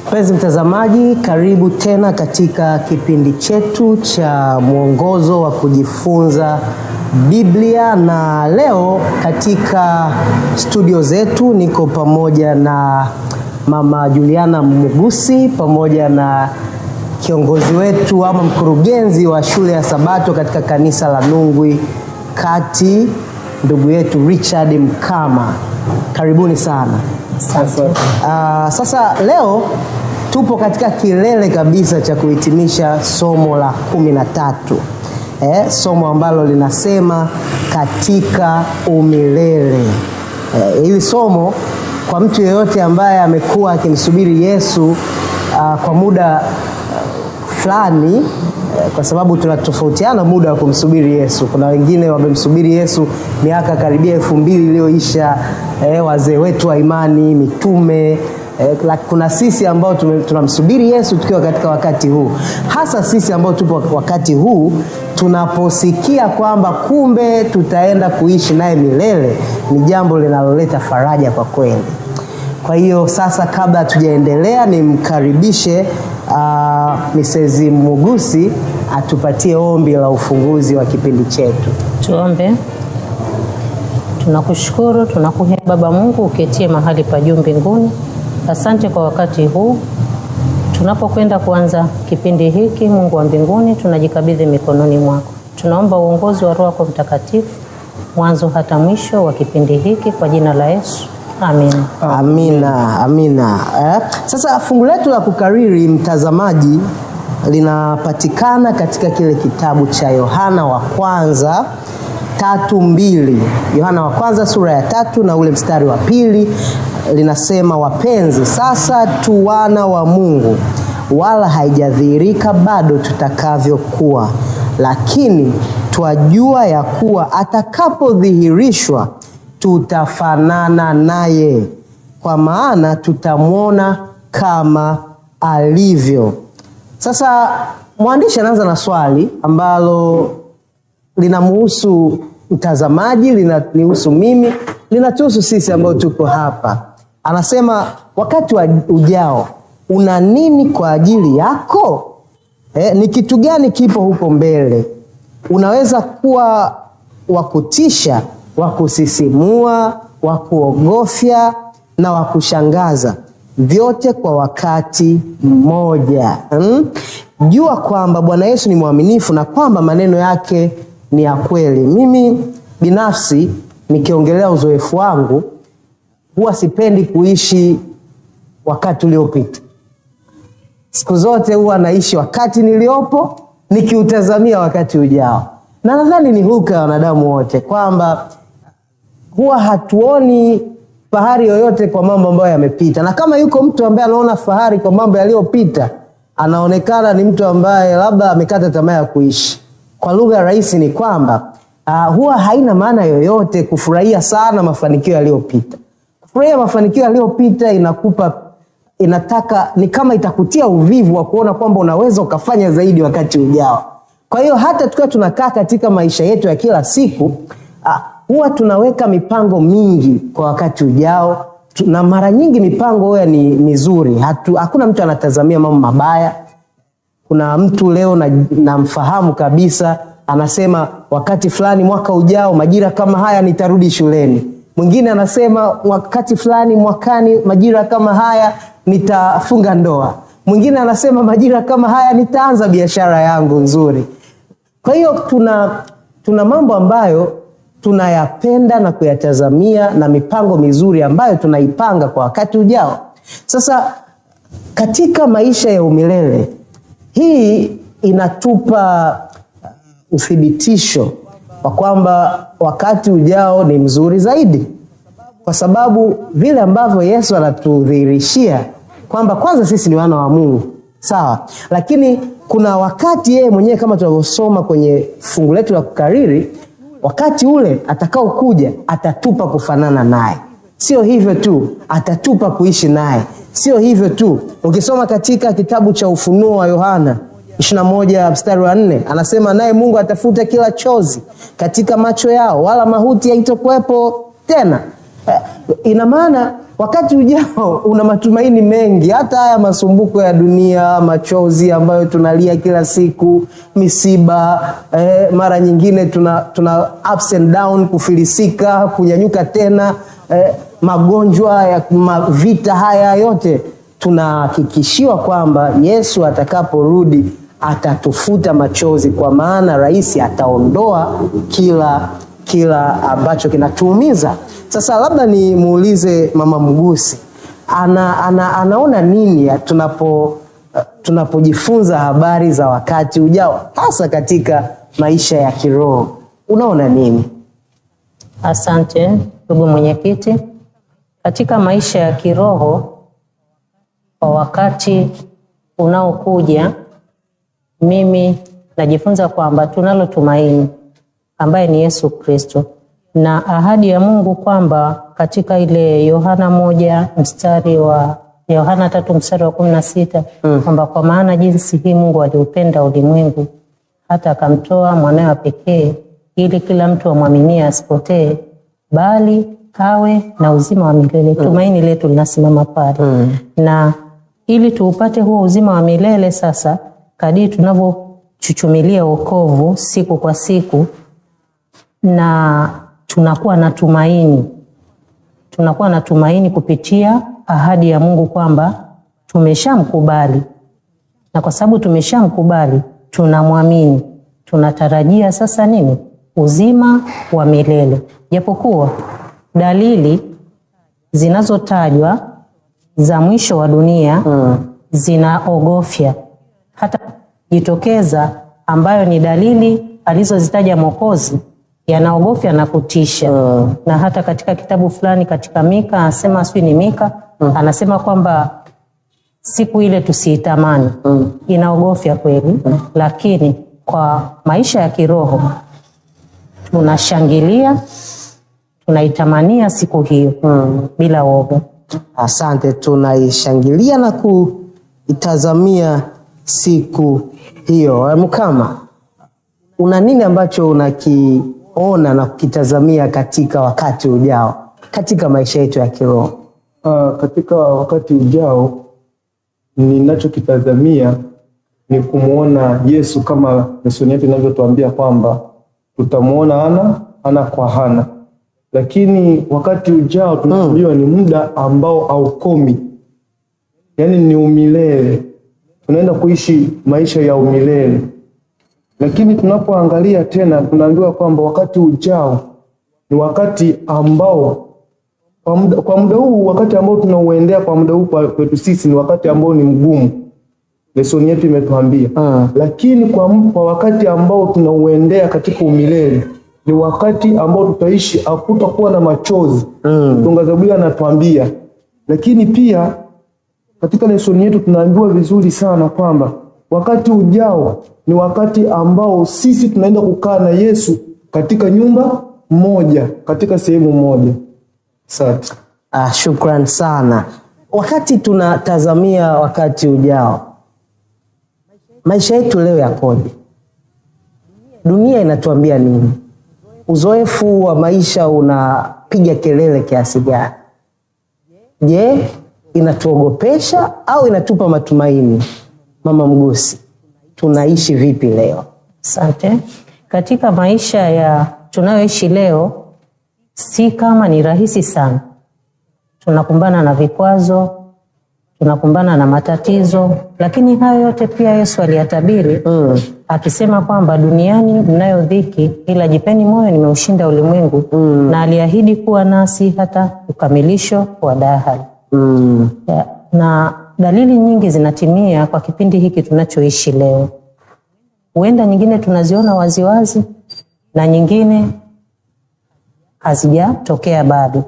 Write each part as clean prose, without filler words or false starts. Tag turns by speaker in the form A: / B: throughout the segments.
A: Mpenzi mtazamaji, karibu tena katika kipindi chetu cha mwongozo wa kujifunza Biblia, na leo katika studio zetu niko pamoja na Mama Juliana Mugusi pamoja na kiongozi wetu ama mkurugenzi wa shule ya Sabato katika kanisa la Nungwi Kati, ndugu yetu Richard Mkama. Karibuni sana. Sasa leo tupo katika kilele kabisa cha kuhitimisha somo la 13. Somo ambalo linasema katika umilele. Hili somo kwa mtu yeyote ambaye amekuwa akimsubiri Yesu kwa muda fulani, kwa sababu tunatofautiana muda wa kumsubiri Yesu. Kuna wengine wamemsubiri Yesu miaka karibia 2000 iliyoisha, wazee wetu wa imani, mitume. Kuna sisi ambao tunamsubiri Yesu tukiwa katika wakati huu. Hasa sisi ambao tupo wakati huu, tunaposikia kwamba kumbe tutaenda kuishi naye milele, ni jambo linaloleta faraja kwa kweli. Kwa hiyo sasa, kabla hatujaendelea, nimkaribishe Mrs. Mugusi atupatie ombi la ufunguzi wa kipindi chetu.
B: Tuombe. Tunakushukuru, tunakuhimidi Baba Mungu uketie mahali pa juu mbinguni. Asante kwa wakati huu. Tunapokwenda kuanza kipindi hiki, Mungu wa mbinguni, tunajikabidhi mikononi mwako. Tunaomba uongozi wa Roho yako Mtakatifu mwanzo hata mwisho wa kipindi hiki, kwa jina la Yesu. Amina.
A: Amina. Amina. Sasa fungu letu la kukariri, mtazamaji, linapatikana katika kile kitabu cha Yohana wa kwanza 3:2. Yohana wa kwanza sura ya 3 na ule mstari wa 2 linasema, wapenzi, sasa tu wana wa Mungu, wala haijadhihirika bado tutakavyokuwa, lakini twajua ya kuwa atakapodhihirishwa tutafanana naye, kwa maana tutamwona kama alivyo. Sasa mwandishi anaanza na swali ambalo linamhusu mtazamaji, linanihusu mimi, linatuhusu sisi ambao tuko hapa. Anasema, wakati ujao una nini kwa ajili yako? Ni kitu gani kipo huko mbele? Unaweza kuwa wa kutisha, wa kusisimua, wa kuogofya na wa kushangaza, vyote kwa wakati mmoja. Jua kwamba Bwana Yesu ni mwaminifu na kwamba maneno yake ni ya kweli. Mimi binafsi, nikiongelea uzoefu wangu, huwa sipendi kuishi wakati uliopita. Siku zote huwa naishi wakati niliopo, nikiutazamia wakati ujao. Na nadhani ni hulka ya wanadamu wote kwamba huwa hatuoni fahari yoyote kwa mambo ambayo yamepita. Na kama yuko mtu ambaye anaona fahari kwa mambo yaliyopita, anaonekana ni mtu ambaye labda amekata tamaa ya kuishi. Kwa lugha rahisi ni kwamba huwa haina maana yoyote kufurahia sana mafanikio yaliyopita. Kufurahia mafanikio yaliyopita ni kama itakutia uvivu wa kuona kwamba unaweza ukafanya zaidi wakati ujao. Kwa hiyo hata tukiwa tunakaa katika maisha yetu ya kila siku, huwa tunaweka mipango mingi kwa wakati ujao, na mara nyingi mipango huwa ni mizuri. Hakuna mtu anatazamia mambo mabaya. Kuna mtu leo namfahamu kabisa, anasema wakati fulani mwaka ujao majira kama haya nitarudi shuleni. Mwingine anasema wakati fulani mwakani majira kama haya nitafunga ndoa. Mwingine anasema majira kama haya nitaanza biashara yangu nzuri. Kwa hiyo tuna mambo ambayo tunayapenda na kuyatazamia, na mipango mizuri ambayo tunaipanga kwa wakati ujao. Sasa katika maisha ya umilele, hii inatupa uthibitisho wa kwamba wakati ujao ni mzuri zaidi, kwa sababu vile ambavyo Yesu anatudhihirishia kwamba kwanza sisi ni wana wa Mungu, sawa, lakini kuna wakati yeye mwenyewe, kama tunavyosoma kwenye fungu letu la kukariri, wakati ule atakao kuja atatupa kufanana naye. Sio hivyo tu, atatupa kuishi naye. Sio hivyo tu, ukisoma katika kitabu cha Ufunuo wa Yohana 21 mstari wa 4, anasema naye Mungu atafuta kila chozi katika macho yao, wala mahuti haitakuwepo tena. Ina maana wakati ujao una matumaini mengi. Hata haya masumbuko ya dunia, machozi ambayo tunalia kila siku, misiba, mara nyingine tuna ups and down, kufilisika, kunyanyuka tena, magonjwa ya vita, haya yote tunahakikishiwa kwamba Yesu atakaporudi atatufuta machozi, kwa maana rais ataondoa kila ambacho kinatuumiza. Sasa labda nimuulize Mama Mgusi, anaona nini tunapojifunza habari za wakati ujao, hasa katika maisha ya kiroho? Unaona nini?
B: Asante ndugu mwenyekiti. Katika maisha ya kiroho kwa wakati unaokuja, mimi najifunza kwamba tunalo tumaini ambaye ni Yesu Kristo, na ahadi ya Mungu kwamba katika ile Yohana 3:16 kwamba kwa maana jinsi hii Mungu aliupenda ulimwengu hata akamtoa mwanawe wa pekee ili kila mtu amwaminie asipotee bali awe na uzima wa milele. Tumaini letu linasimama pale. Na ili tuupate huo uzima wa milele, sasa kadiri tunavyochuchumilia wokovu siku kwa siku, na tunakuwa na tumaini kupitia ahadi ya Mungu kwamba tumeshamkubali, na kwa sababu tumeshamkubali, tunamwamini, tunatarajia sasa nini? Uzima wa milele. Japokuwa dalili zinazotajwa za mwisho wa dunia zinaogofya, hata jitokeza ambayo ni dalili alizozitaja Mwokozi yanaogofya na kutisha. Na hata katika kitabu fulani katika Mika, anasema anasema kwamba siku ile tusiitamani. Inaogofya kweli, lakini kwa maisha ya kiroho tunashangilia, tunaitamania siku hiyo bila woga.
A: Asante, tunaishangilia na kuitazamia siku hiyo. Mkama, una nini ambacho unakiona na kukitazamia katika wakati ujao katika maisha yetu ya kiroho?
C: Katika wakati ujao ninachokitazamia ni kumuona Yesu, kama lesoni yetu inavyotuambia kwamba tutamuona ana kwa ana. Lakini wakati ujao tunaambiwa ni muda ambao haukomi, yaani ni umilele, tunaenda kuishi maisha ya umilele. Lakini tunapoangalia tena tunaambiwa kwamba wakati ujao ni wakati ambao kwa muda huu, wakati ambao tunauendea kwa muda huu kwetu sisi ni wakati ambao ni mgumu, lesoni yetu imetuambia. Lakini kwa wakati ambao tunauendea katika umilele ni wakati ambao tutaishi, hakutakuwa na machozi. Mtunga Zaburi anatuambia. Lakini pia katika lesoni yetu tunaambiwa vizuri sana kwamba wakati ujao ni wakati ambao sisi tunaenda kukaa na Yesu katika nyumba moja, katika sehemu moja. Asante.
A: Shukrani sana. Wakati tunatazamia wakati ujao, maisha yetu leo yakoje? Dunia inatuambia nini? Uzoefu wa maisha unapiga kelele kiasi gani? Je, inatuogopesha au inatupa matumaini? Mama Mgusi, tunaishi vipi leo?
B: Asante. Katika maisha ya tunayoishi leo, si kama ni rahisi sana. Tunakumbana na vikwazo, tunakumbana na matatizo, lakini hayo yote pia Yesu aliyatabiri akisema kwamba duniani mnayo dhiki, ila jipeni moyo, nimeushinda ulimwengu. Na aliahidi kuwa nasi hata ukamilisho wa dahari. Na dalili nyingi zinatimia kwa kipindi hiki tunachoishi leo. Huenda nyingine tunaziona waziwazi na nyingine hazijatokea bado.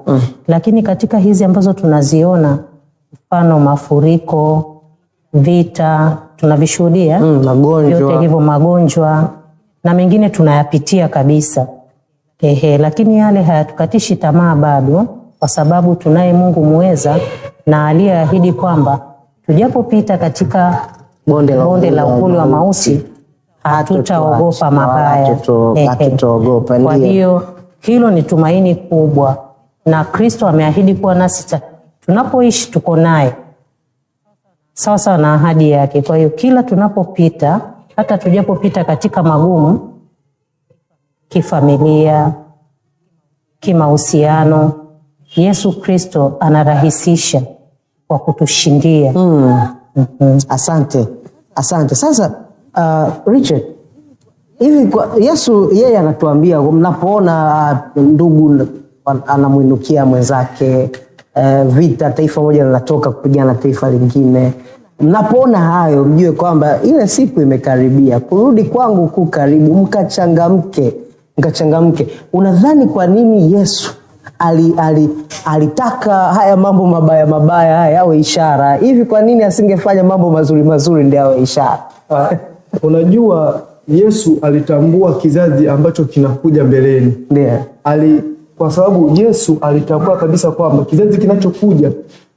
B: Lakini katika hizi ambazo tunaziona, mfano mafuriko, vita, tunavishuhudia, vyote hivyo, magonjwa na mengine tunayapitia kabisa. Lakini yale hayatukatishi tamaa bado, kwa sababu tunaye Mungu muweza na aliyeahidi kwamba tujapopita katika bonde la uvuli wa mauti hatutaogopa mabaya.
A: Hatutaogopa.
B: Kwa hiyo hilo ni tumaini kubwa na Kristo ameahidi kuwa nasi tunapoishi tuko naye sawa sawa na ahadi yake. Kwa hiyo kila tunapopita, hata tujapopita katika magumu, kifamilia, kimahusiano, Yesu Kristo anarahisisha kwa kutushindia.
A: Asante. Sasa Richard, hivi Yesu yeye anatuambia mnapoona ndugu anamuinukia mwenzake, vita taifa moja linatoka kupigana taifa lingine, mnapoona hayo mjue kwamba ile siku imekaribia, kurudi kwangu ku karibu, mkachangamke. Unadhani kwa nini Yesu alitaka haya mambo mabaya haya yawe ishara? Hivi kwa nini asingefanya mambo mazuri ndio yawe ishara?
C: Unajua Yesu alitambua kizazi ambacho kinakuja mbeleni.
A: Ndio.
C: Kwa sababu Yesu alitambua kabisa kwamba kizazi kinachokuja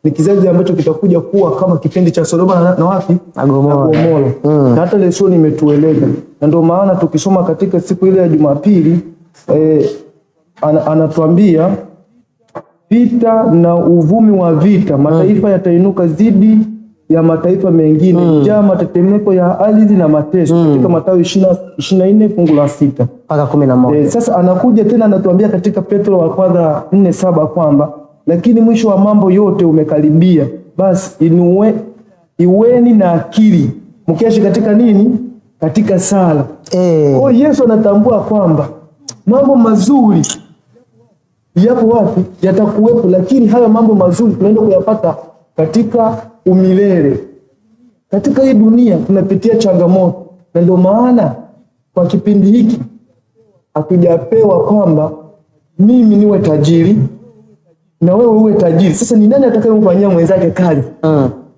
C: ni kizazi ambacho kitakuja kuwa kama kipindi cha Sodoma na wapi? Na Gomora. Na hata lesoni imetueleza. Na ndio maana tukisoma katika siku ile ya Jumapili anatuambia vita na uvumi wa vita, mataifa yatainuka dhidi ya mataifa mengine, njaa, matetemeko ya ardhi na mateso, katika Mathayo 24 fungu la 6
A: mpaka 11.
C: Sasa anakuja tena anatuambia katika Petro wa kwanza 4:7 kwamba lakini mwisho wa mambo yote umekaribia, basi iweni na akili mkiishi katika nini? Katika sala. Kwa Yesu anatambua kwamba mambo mazuri yapo wapi? Yatakuwepo, lakini hayo mambo mazuri tunaenda kuyapata katika umilele. Katika hii dunia tunapitia changamoto, na ndio maana kwa kipindi hiki hatujapewa kwamba mimi niwe tajiri na wewe uwe tajiri. Sasa ni nani atakayemfanyia mwenzake kazi?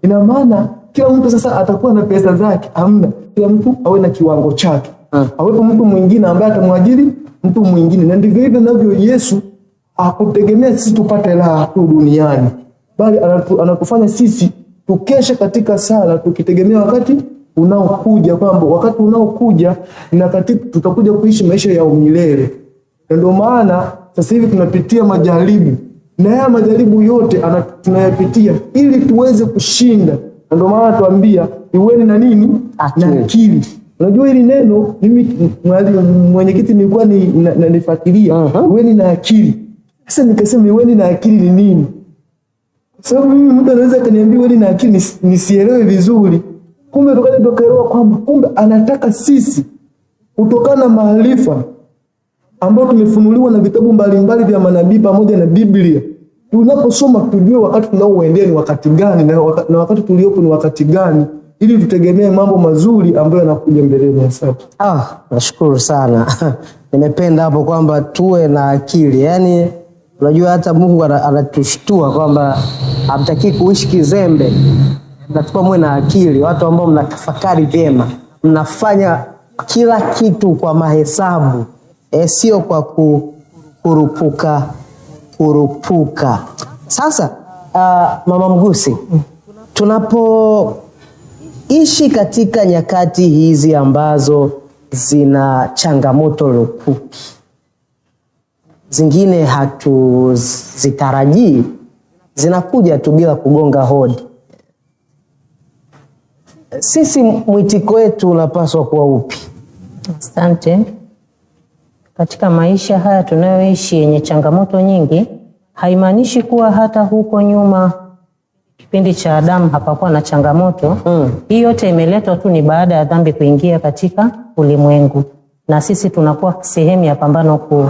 C: Ina maana kila mtu sasa atakuwa na pesa zake? Hamna, kila mtu awe na kiwango chake. Awepo mtu mwingine ambaye atamwajiri mtu mwingine. Na ndivyo hivyo navyo Yesu hakutegemea sisi tupate raha tu duniani, bali anatufanya sisi tukeshe katika sala, tukitegemea wakati unaokuja, kwamba wakati unaokuja na katika tutakuja kuishi maisha ya umilele. Na ndio maana sasa hivi tunapitia majaribu, na haya majaribu yote tunayapitia ili tuweze kushinda. Na ndio maana tuambia iweni na nini? Na akili. Unajua hili neno mimi mwenyekiti nilikuwa nalifuatilia, iweni na akili. Sasa nikasema iweni na akili ni nini? Sababu mimi mtu anaweza kaniambia iweni na akili nisielewe vizuri. Kumbe tukaelewa kwamba kumbe anataka sisi kutokana na maarifa ambayo tumefunuliwa na vitabu mbalimbali vya manabii pamoja na Biblia, tunaposoma tujue wakati tunaoendea ni wakati gani na wakati tuliopo ni wakati gani, ili tutegemee mambo mazuri ambayo yanakuja mbeleni. Asante.
A: Nashukuru sana. Nimependa hapo kwamba tuwe na akili. Yaani unajua hata Mungu anatushtua kwamba hamtaki kuishi kizembe. Natupa mwe na akili, watu ambao mnatafakari vyema, mnafanya kila kitu kwa mahesabu, sio kwa kurupuka. Sasa Mama Mgusi, tunapoishi katika nyakati hizi ambazo zina changamoto lukuki, zingine hatuzitarajii, zinakuja tu bila kugonga hodi, sisi mwitiko wetu unapaswa kuwa upi?
B: Asante. Katika maisha haya tunayoishi yenye changamoto nyingi, haimaanishi kuwa hata huko nyuma kipindi cha Adamu hapakuwa na changamoto. Hii yote imeletwa tu ni baada ya dhambi kuingia katika ulimwengu, na sisi tunakuwa sehemu ya pambano kuu.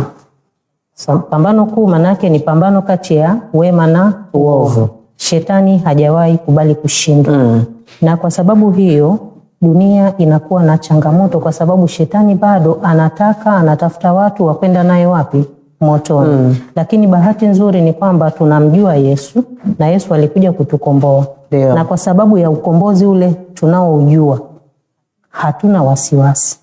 B: Pambano kuu manake ni pambano kati ya wema na uovu. Shetani hajawahi kubali kushindwa. Na kwa sababu hiyo dunia inakuwa na changamoto, kwa sababu shetani bado anatafuta watu wa kwenda naye wapi? Motoni. Lakini bahati nzuri ni kwamba tunamjua Yesu, na Yesu alikuja kutukomboa. Na kwa sababu ya ukombozi ule tunaoujua, hatuna wasiwasi,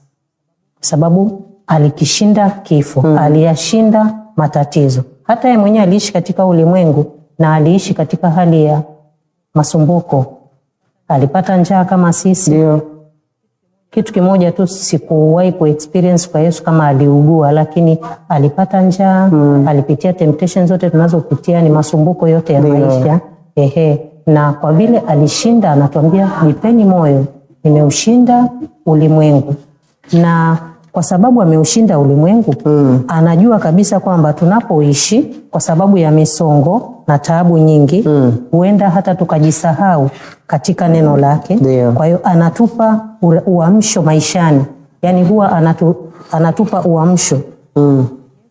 B: kwa sababu alikishinda kifo, aliyashinda matatizo. Hata yeye mwenyewe aliishi katika ulimwengu na aliishi katika hali ya masumbuko. Alipata njaa kama sisi. kitu kimoja tu sikuwahi experience kwa Yesu kama aliugua, lakini alipata njaa, alipitia temptations zote tunazopitia, ni masumbuko yote ya maisha. Na kwa vile alishinda, anatuambia jipeni moyo, nimeushinda ulimwengu. Na kwa sababu ameushinda ulimwengu, anajua kabisa kwamba tunapoishi kwa sababu ya misongo na taabu nyingi, huenda hata tukajisahau katika neno lake. Kwa hiyo anatupa uamsho maishani. Yani huwa anatupa uamsho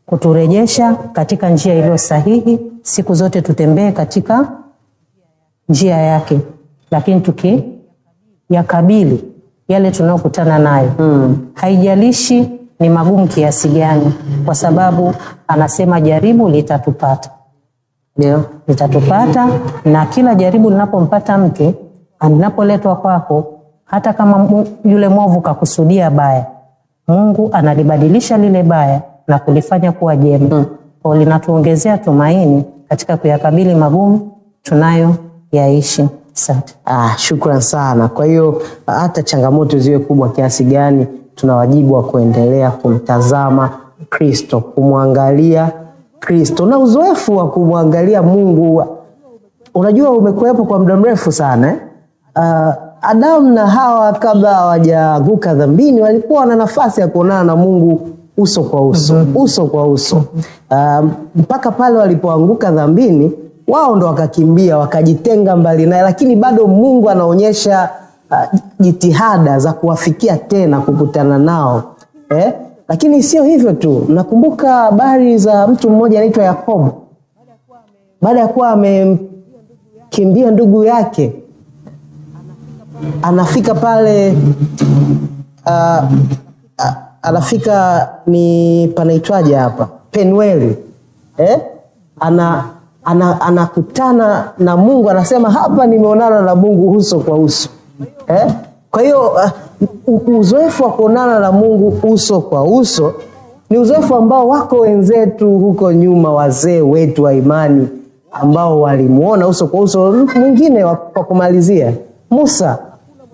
B: kuturejesha katika njia iliyo sahihi, siku zote tutembee katika njia yake, lakini yakabili yale tunayokutana nayo. Haijalishi ni magumu kiasi gani, kwa sababu anasema jaribu litatupata. Litatupata, na kila jaribu linapompata mtu, linapoletwa kwako, hata kama yule mwovu kakusudia baya, Mungu analibadilisha lile baya na kulifanya kuwa jema. Kwa linatuongezea tumaini katika kuyakabili magumu tunayoyaishi. Asante.
A: Shukran sana. Kwa hiyo hata changamoto ziwe kubwa kiasi gani, tuna wajibu wa kuendelea kumtazama Kristo, kumwangalia Kristo, na uzoefu wa kumwangalia Mungu. Unajua umekuwepo kwa muda mrefu sana. Adamu na Hawa kabla hawajaanguka dhambini walikuwa wana nafasi ya kuonana na Mungu uso kwa uso, uso kwa uso. Mpaka pale walipoanguka dhambini, wao ndo wakakimbia, wakajitenga mbali naye, lakini bado Mungu anaonyesha jitihada za kuwafikia tena, kukutana nao. Lakini sio hivyo tu. Nakumbuka habari za mtu mmoja anaitwa Yakobo. Baada ya kuwa amemkimbia ndugu yake, anafika pale anafika ni panaitwaje hapa? Penueli. Anakutana na Mungu, anasema hapa nimeonana na Mungu uso kwa uso. Kwa hiyo uzoefu wa kuonana na Mungu uso kwa uso ni uzoefu ambao wako wenzetu huko nyuma, wazee wetu wa imani ambao walimuona uso kwa uso. Mwingine kwa kumalizia, Musa.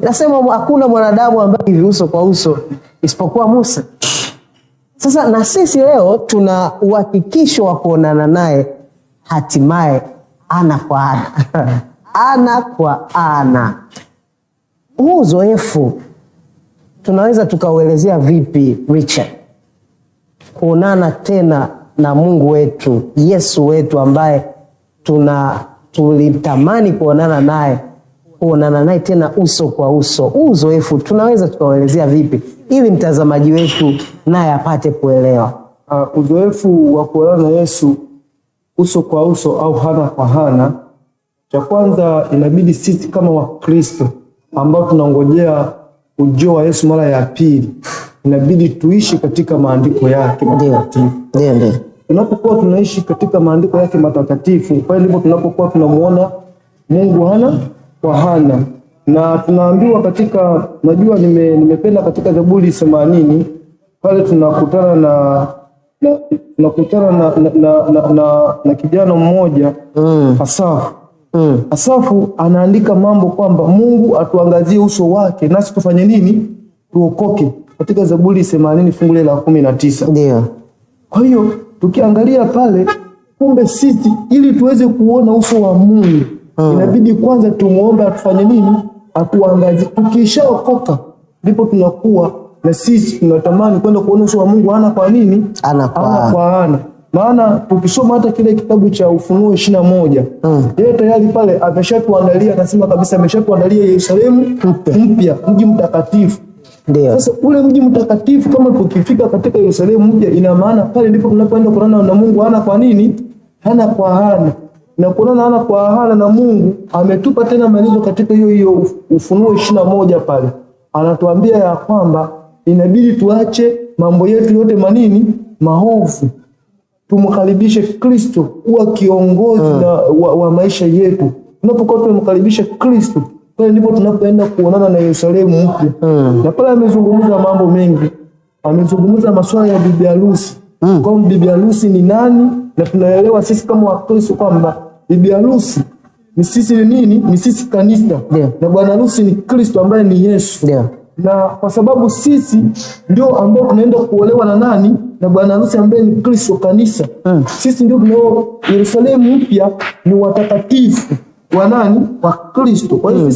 A: Nasema hakuna mwanadamu ambaye hivi uso kwa uso isipokuwa Musa. Sasa na sisi leo tuna uhakikisho wa kuonana naye hatimaye ana kwa ana. Ana kwa ana. Huu uzoefu tunaweza tukauelezea vipi, Richard? Kuonana tena na Mungu wetu, Yesu wetu ambaye tulitamani kuonana naye tena uso kwa uso. Huu uzoefu tunaweza tukauelezea vipi ili mtazamaji wetu naye apate kuelewa?
C: Uzoefu wa kuonana na Yesu uso kwa uso au hana kwa hana, cha kwanza inabidi sisi kama Wakristo ambao tunangojea ujio wa Yesu mara ya pili, inabidi tuishi katika maandiko yake matakatifu.
A: Ndio.
C: Tunapokuwa tunaishi katika maandiko yake matakatifu, pale ndipo tunapokuwa tunamuona Mungu hana kwa hana. Na tunaambiwa katika, najua nimependa katika Zaburi 80 pale tunakutana na kijana mmoja Asafu. Asafu anaandika mambo kwamba Mungu atuangazie uso wake nasi tufanye nini? Tuokoke, katika Zaburi 80 fungu la 19.
A: Ndio.
C: Kwa hiyo tukiangalia pale, kumbe sisi ili tuweze kuona uso wa Mungu inabidi kwanza tumuombe atufanye nini? Atuangazie. Tukishaokoka ndipo tunakuwa na sisi tunatamani kwenda kuona uso wa Mungu ana kwa nini? Ana kwa ana. Maana tukisoma hata kile kitabu cha Ufunuo 21, yeye tayari pale ameshatuandalia, anasema kabisa ameshatuandalia Yerusalemu mpya, mji mtakatifu.
A: Ndio.
C: Sasa ule mji mtakatifu kama tukifika katika Yerusalemu mpya, ina maana pale ndipo tunapoenda kuonana na Mungu ana kwa nini? Ana kwa ana. Na kuonana ana kwa ana na Mungu, ametupa tena maelezo katika hiyo Ufunuo 21 pale. Anatuambia ya kwamba inabidi tuache mambo yetu yote maovu. Tumkaribishe Kristo kuwa kiongozi wa maisha yetu. Tunapokuwa tumemkaribisha Kristo, pale ndipo tunapoenda kuonana na Yerusalemu mpya. Na pale amezungumza mambo mengi. Amezungumza masuala ya bibi harusi. Kwa bibi harusi ni nani? Na tunaelewa sisi kama Wakristo kwamba bibi harusi ni sisi ni nini? Ni sisi kanisa.
A: Yeah.
C: Na bwana harusi ni Kristo ambaye ni Yesu.
A: Yeah.
C: na kwa sababu sisi ndio ambao tunaenda kuolewa na nani? Na bwana harusi ambaye ni Kristo, kanisa. Sisi ndio tunao Yerusalemu mpya, ni watakatifu wa nani? Wa Kristo. Kwa hiyo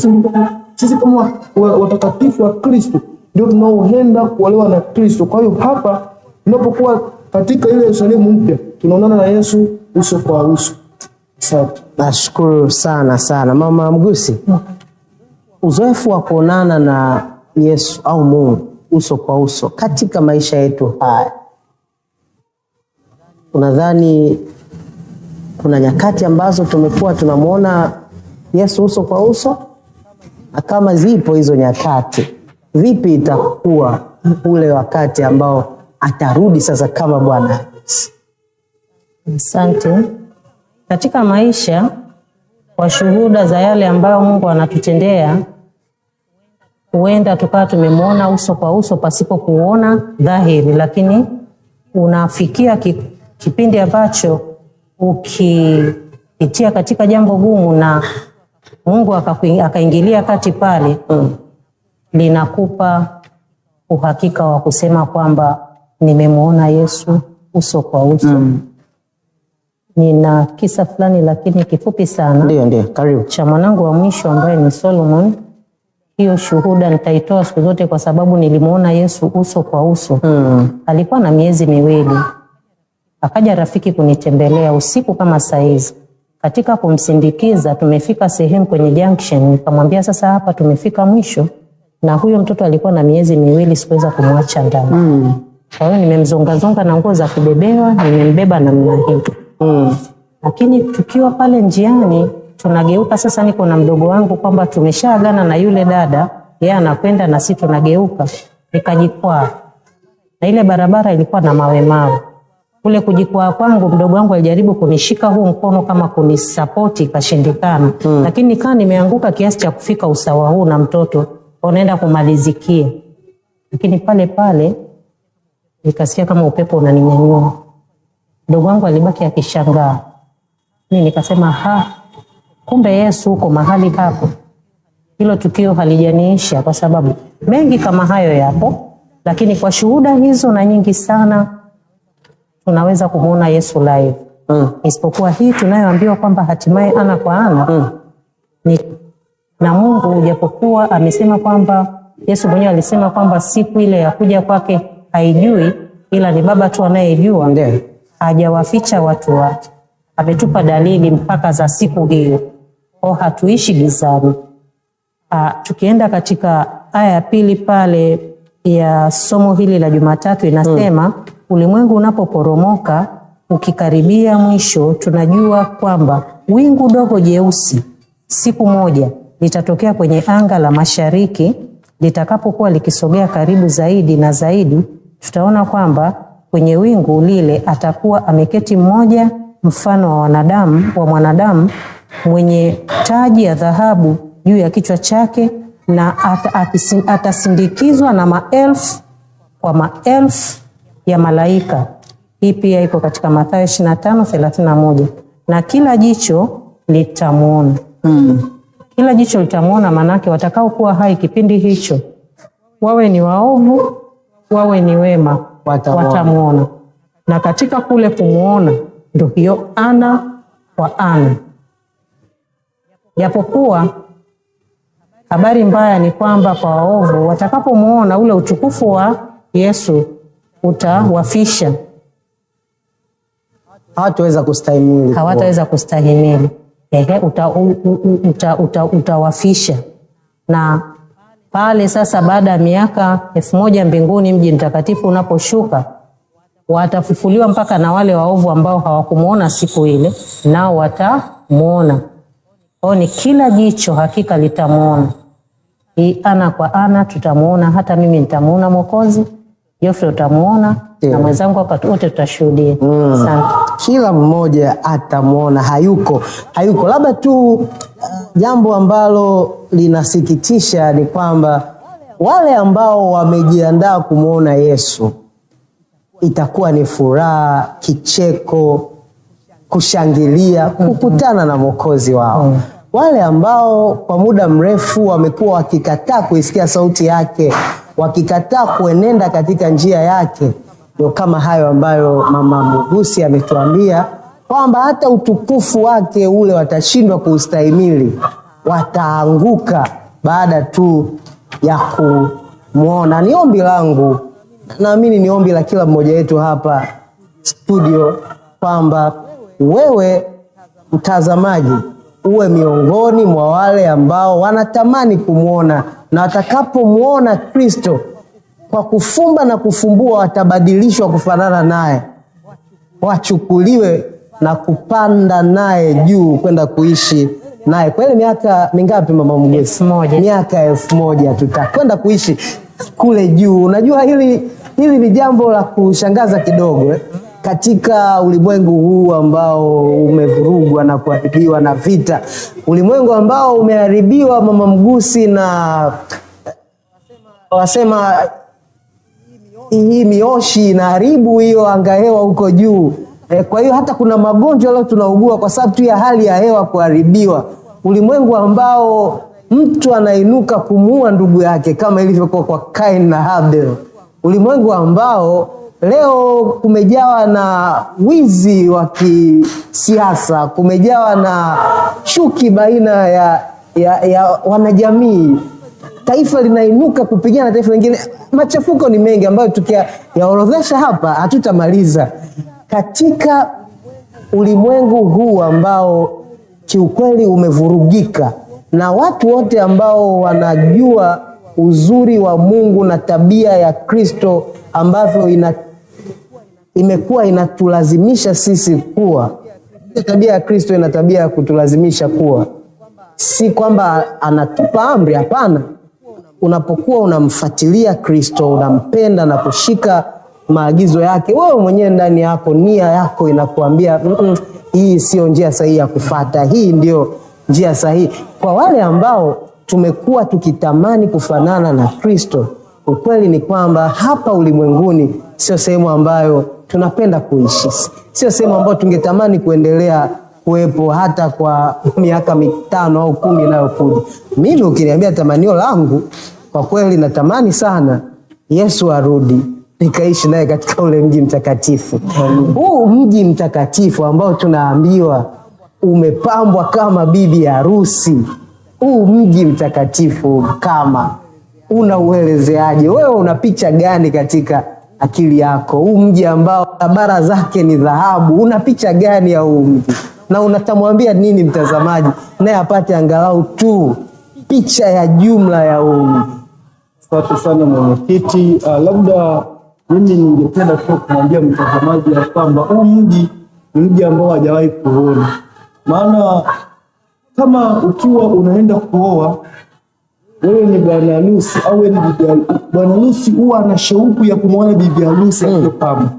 C: sisi kama watakatifu wa Kristo ndio tunaoenda kuolewa na Kristo. Kwa hiyo hapa tunapokuwa katika ile Yerusalemu mpya, tunaonana na Yesu uso kwa uso. Asante.
A: Nashukuru sana Mama Mgusi. Uzoefu wa kuonana na Yesu au Mungu uso kwa uso katika maisha yetu haya, unadhani kuna nyakati ambazo tumekuwa tunamuona Yesu uso kwa uso? Na kama zipo hizo nyakati, vipi itakuwa ule wakati ambao atarudi sasa kama Bwana?
B: Asante. Katika maisha, kwa shuhuda za yale ambayo Mungu anatutendea, huenda tukawa tumemwona uso kwa uso pasipo kuona dhahiri, lakini unafikia kipindi ambacho ukipitia katika jambo gumu na Mungu akaingilia kati pale, linakupa uhakika wa kusema kwamba nimemwona Yesu uso kwa uso. Nina kisa fulani lakini kifupi sana.
A: Ndio, karibu.
B: Cha mwanangu wa mwisho ambaye ni Solomon. Hiyo shuhuda nitaitoa siku zote kwa sababu nilimuona Yesu uso kwa uso. Alikuwa na miezi miwili. Akaja rafiki kunitembelea usiku kama saizi. Katika kumsindikiza tumefika sehemu kwenye junction, nikamwambia sasa hapa tumefika mwisho, na huyo mtoto alikuwa na miezi miwili, sikuweza kumwacha ndani. Kwa hiyo nimemzongazonga na nguo za kubebewa, nimembeba namna hii. Lakini tukiwa pale njiani tunageuka sasa, niko na mdogo wangu kwamba tumeshaagana na yule dada, yeye anakwenda na sisi tunageuka, nikajikwaa. Na ile barabara ilikuwa na mawe. Kule kujikwaa kwangu, mdogo wangu alijaribu kunishika huu mkono kama kunisapoti, kashindikana. Lakini nikaa nimeanguka kiasi cha kufika usawa huu na mtoto unaenda kumalizikia. Lakini pale nikasikia kama upepo unaninyanyua. Mdogo wangu alibaki akishangaa. Mimi nikasema kumbe Yesu uko mahali hapo. Hilo tukio halijaniisha kwa sababu mengi kama hayo yapo, lakini kwa shuhuda hizo na nyingi sana tunaweza kumuona Yesu live. Isipokuwa hii tunayoambiwa kwamba hatimaye ana kwa ana ni na Mungu, japokuwa amesema kwamba Yesu mwenyewe alisema kwamba siku ile ya kuja kwake haijui, ila ni Baba tu anayejua. Hajawaficha watu wake. Ametupa dalili mpaka za siku hiyo. Hatuishi gizani. Tukienda katika aya ya pili pale ya somo hili la Jumatatu inasema, ulimwengu unapoporomoka ukikaribia mwisho, tunajua kwamba wingu dogo jeusi siku moja litatokea kwenye anga la mashariki. Litakapokuwa likisogea karibu zaidi na zaidi, tutaona kwamba kwenye wingu lile atakuwa ameketi mmoja mfano wa mwanadamu mwenye taji ya dhahabu juu ya kichwa chake, na atasindikizwa na maelfu kwa maelfu ya malaika. Hii pia iko katika Mathayo 25:31. Na kila jicho litamuona. Kila jicho litamuona, manake watakao kuwa hai kipindi hicho, wawe ni waovu, wawe ni wema, watamuona. Na katika kule kumuona ndio hiyo ana kwa ana. Japokuwa habari mbaya ni kwamba kwa waovu watakapomuona, ule utukufu wa Yesu utawafisha. Hawataweza kustahimili. Utawafisha. Na pale sasa baada ya miaka 1000 mbinguni, mji mtakatifu unaposhuka, watafufuliwa mpaka na wale waovu ambao hawakumuona siku ile, nao watamuona. Ni kila jicho hakika litamuona. Hii ana kwa ana tutamuona. Hata mimi nitamuona Mwokozi, Geoffrey utamuona, na mwenzangu hapa wote tutashuhudia.
A: Kila mmoja atamuona. Hayuko. Labda tu jambo ambalo linasikitisha ni kwamba wale ambao wamejiandaa kumuona Yesu, itakuwa ni furaha, kicheko, kushangilia, kukutana na Mwokozi wao. wale ambao kwa muda mrefu wamekuwa wakikataa kuisikia sauti yake, wakikataa kuenenda katika njia yake, ndio kama hayo ambayo Mama Mugusi ametuambia kwamba hata utukufu wake ule watashindwa kuustahimili, wataanguka baada tu ya kumwona. Ni ombi langu, naamini ni ombi la kila mmoja wetu hapa studio, kwamba wewe mtazamaji uwe miongoni mwa wale ambao wanatamani kumwona, na watakapomwona Kristo kwa kufumba na kufumbua watabadilishwa kufanana naye, wachukuliwe na kupanda naye juu kwenda kuishi naye. Kwa ile miaka mingapi Mama Mugusi?
B: 1000.
A: Miaka 1000 tutakwenda kuishi kule juu. Unajua hili ni jambo la kushangaza kidogo katika ulimwengu huu ambao umevurugwa na kuharibiwa na vita, ulimwengu ambao umeharibiwa Mama Mugusi na wasema hii mioshi inaharibu hiyo angahewa huko juu. Kwa hiyo hata kuna magonjwa leo tunaugua kwa sababu tu ya hali ya hewa kuharibiwa. Ulimwengu ambao mtu anainuka kumuua ndugu yake kama ilivyokuwa kwa Kain na Habel. Ulimwengu ambao leo kumejawa na wizi wa kisiasa, kumejawa na chuki baina ya wanajamii. Taifa linainuka kupigana na taifa lingine. Machafuko ni mengi ambayo tukiyaorodhesha hapa hatutamaliza. Katika ulimwengu huu ambao kiukweli umevurugika, na watu wote ambao wanajua uzuri wa Mungu na tabia ya Kristo ambavyo imekuwa inatulazimisha sisi kuwa, tabia ya Kristo ina tabia ya kutulazimisha kuwa, si kwamba anatupa amri, hapana. Unapokuwa unamfuatilia Kristo, unampenda na kushika maagizo yake, wewe mwenyewe ndani yako, nia yako inakuambia hii sio njia sahihi ya kufuata, hii ndio njia sahihi. Kwa wale ambao tumekuwa tukitamani kufanana na Kristo, ukweli ni kwamba hapa ulimwenguni sio sehemu ambayo tunapenda kuishi, sio sehemu ambayo tungetamani kuendelea kuwepo hata kwa miaka 5 au 10 inayokuja. Mimi ukiniambia tamanio langu, kwa kweli natamani sana Yesu arudi nikaishi naye katika ule mji mtakatifu. Huu mji mtakatifu ambao tunaambiwa umepambwa kama bibi harusi. Huu mji mtakatifu kama unauelezeaje? Wewe una picha gani katika akili yako? Huu mji ambao barabara zake ni dhahabu, una picha gani ya huu mji? Na unatamwambia nini mtazamaji naye apate angalau tu picha ya jumla ya huu mji?
C: Asante sana mwenyekiti. Labda mimi ningependa tu kumwambia mtazamaji ya kwamba huu mji ni mji ambao hajawahi kuona. Maana kama ukiwa unaenda kuoa, wewe ni bwana harusi au wewe ni bwana harusi, huwa ana shauku ya kumwona bibi harusi aliyopambwa.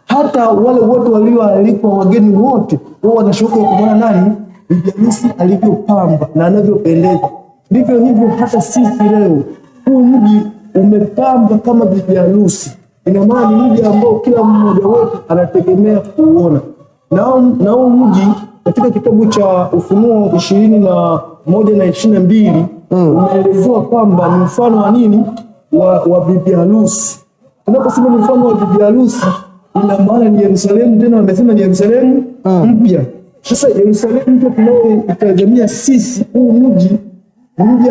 C: Hata wale wote walioalikwa, wageni wote, wao wana shauku ya kumwona nani? Bibi harusi alivyopambwa na anavyopendeza. Ndivyo hivyo hata sisi leo, huu mji umepambwa kama bibi harusi. Ina maana ni mji ambao kila mmoja wetu anategemea kuona. Na huu mji katika kitabu cha Ufunuo 21:22 umeelezewa kwamba ni mfano wa nini? Wa bibi harusi. Tunaposema ni mfano wa bibi harusi, ina maana ni Yerusalemu, tena wamesema ni Yerusalemu mpya. Sasa Yerusalemu mpya tunayoitazamia sisi, huu mji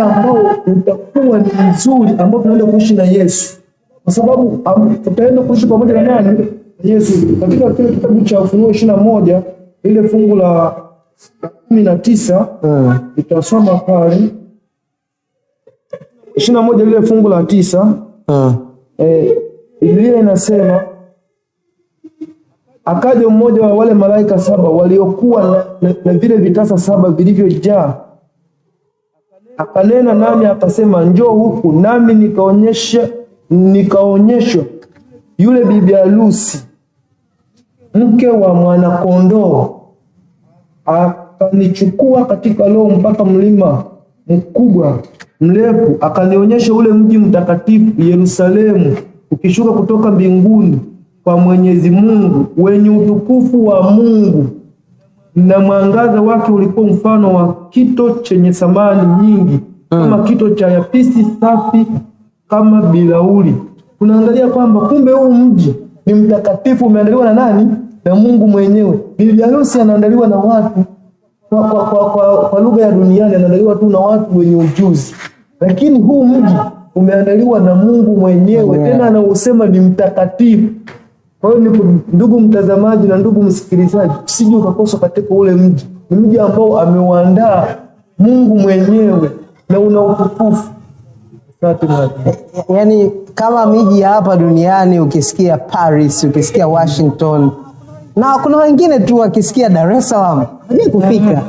C: ambao utakuwa ni mzuri, ambao tunaenda kuishi na Yesu. Kwa sababu tutaenda kuishi pamoja na nani? Yesu. Katika kile kitabu cha Ufunuo 21 ile fungu la 19 tutasoma pale 21 ile fungu la 9. Biblia inasema, akaja mmoja wa wale malaika 7 waliokuwa na vile vitasa 7 vilivyojaa, akanena nami akasema, njoo huku. Nami nikaonyeshwa yule bibi harusi, mke wa mwana-kondoo. Akanichukua katika roho mpaka mlima mkubwa mrefu, akanionyesha ule mji mtakatifu Yerusalemu ukishuka kutoka mbinguni kwa Mwenyezi Mungu, wenye utukufu wa Mungu. na mwangaza wake ulikuwa mfano wa kito chenye thamani nyingi, kama kito cha yapisi safi kama bilauri. Tunaangalia kwamba kumbe huu mji ni mtakatifu, umeandaliwa na nani? Na Mungu mwenyewe. Bibi harusi anaandaliwa na watu kwa lugha ya duniani, anaandaliwa tu na watu wenye ujuzi, lakini huu mji umeandaliwa na Mungu mwenyewe, tena anausema ni mtakatifu. Kwa hiyo ndugu mtazamaji na ndugu msikilizaji, usije ukakosa katika ule mji. Ni mji ambao ameuandaa Mungu mwenyewe na una utukufu.
A: Yaani kama miji hapa duniani, ukisikia Paris, ukisikia Washington, na kuna wengine tu wakisikia Dar es Salaam hadi kufika,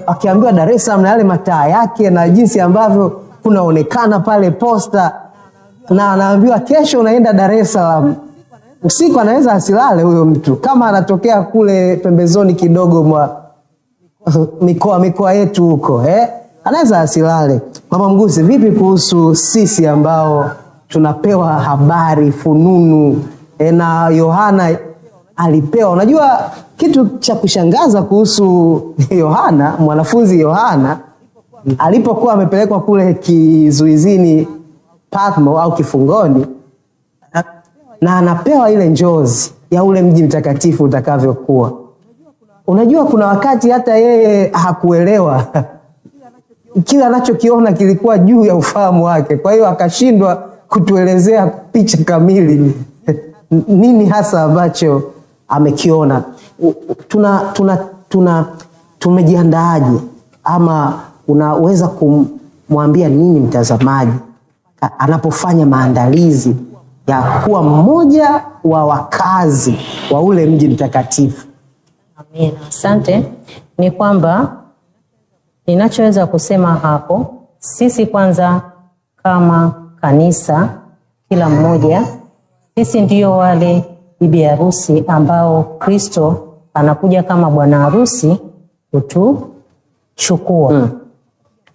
A: akiambiwa Dar es Salaam na yale mataa yake na jinsi ambavyo kunaonekana pale posta, na anaambiwa kesho unaenda Dar es Salaam, usiku anaweza asilale huyo mtu, kama anatokea kule pembezoni kidogo mwa mikoa yetu huko, anaweza asilale. Mama Mgusi, vipi kuhusu sisi ambao tunapewa habari fununu, na Yohana alipewa? Unajua kitu cha kushangaza kuhusu Yohana, mwanafunzi Yohana alipokuwa amepelekwa kule kizuizini Patmo au kifungoni, na anapewa ile njozi ya ule mji mtakatifu utakavyokuwa. Unajua kuna wakati hata yeye hakuelewa kile anachokiona kilikuwa juu ya ufahamu wake, kwa hiyo akashindwa kutuelezea picha kamili nini hasa ambacho amekiona. Tumejiandaaje, ama unaweza kumwambia nini mtazamaji anapofanya maandalizi ya kuwa mmoja wa wakazi wa ule mji mtakatifu?
B: Amina. Asante. Ni kwamba ninachoweza kusema hapo, sisi kwanza kama kanisa, kila mmoja, sisi ndio wale bibi harusi ambao Kristo anakuja kama bwana harusi kutuchukua.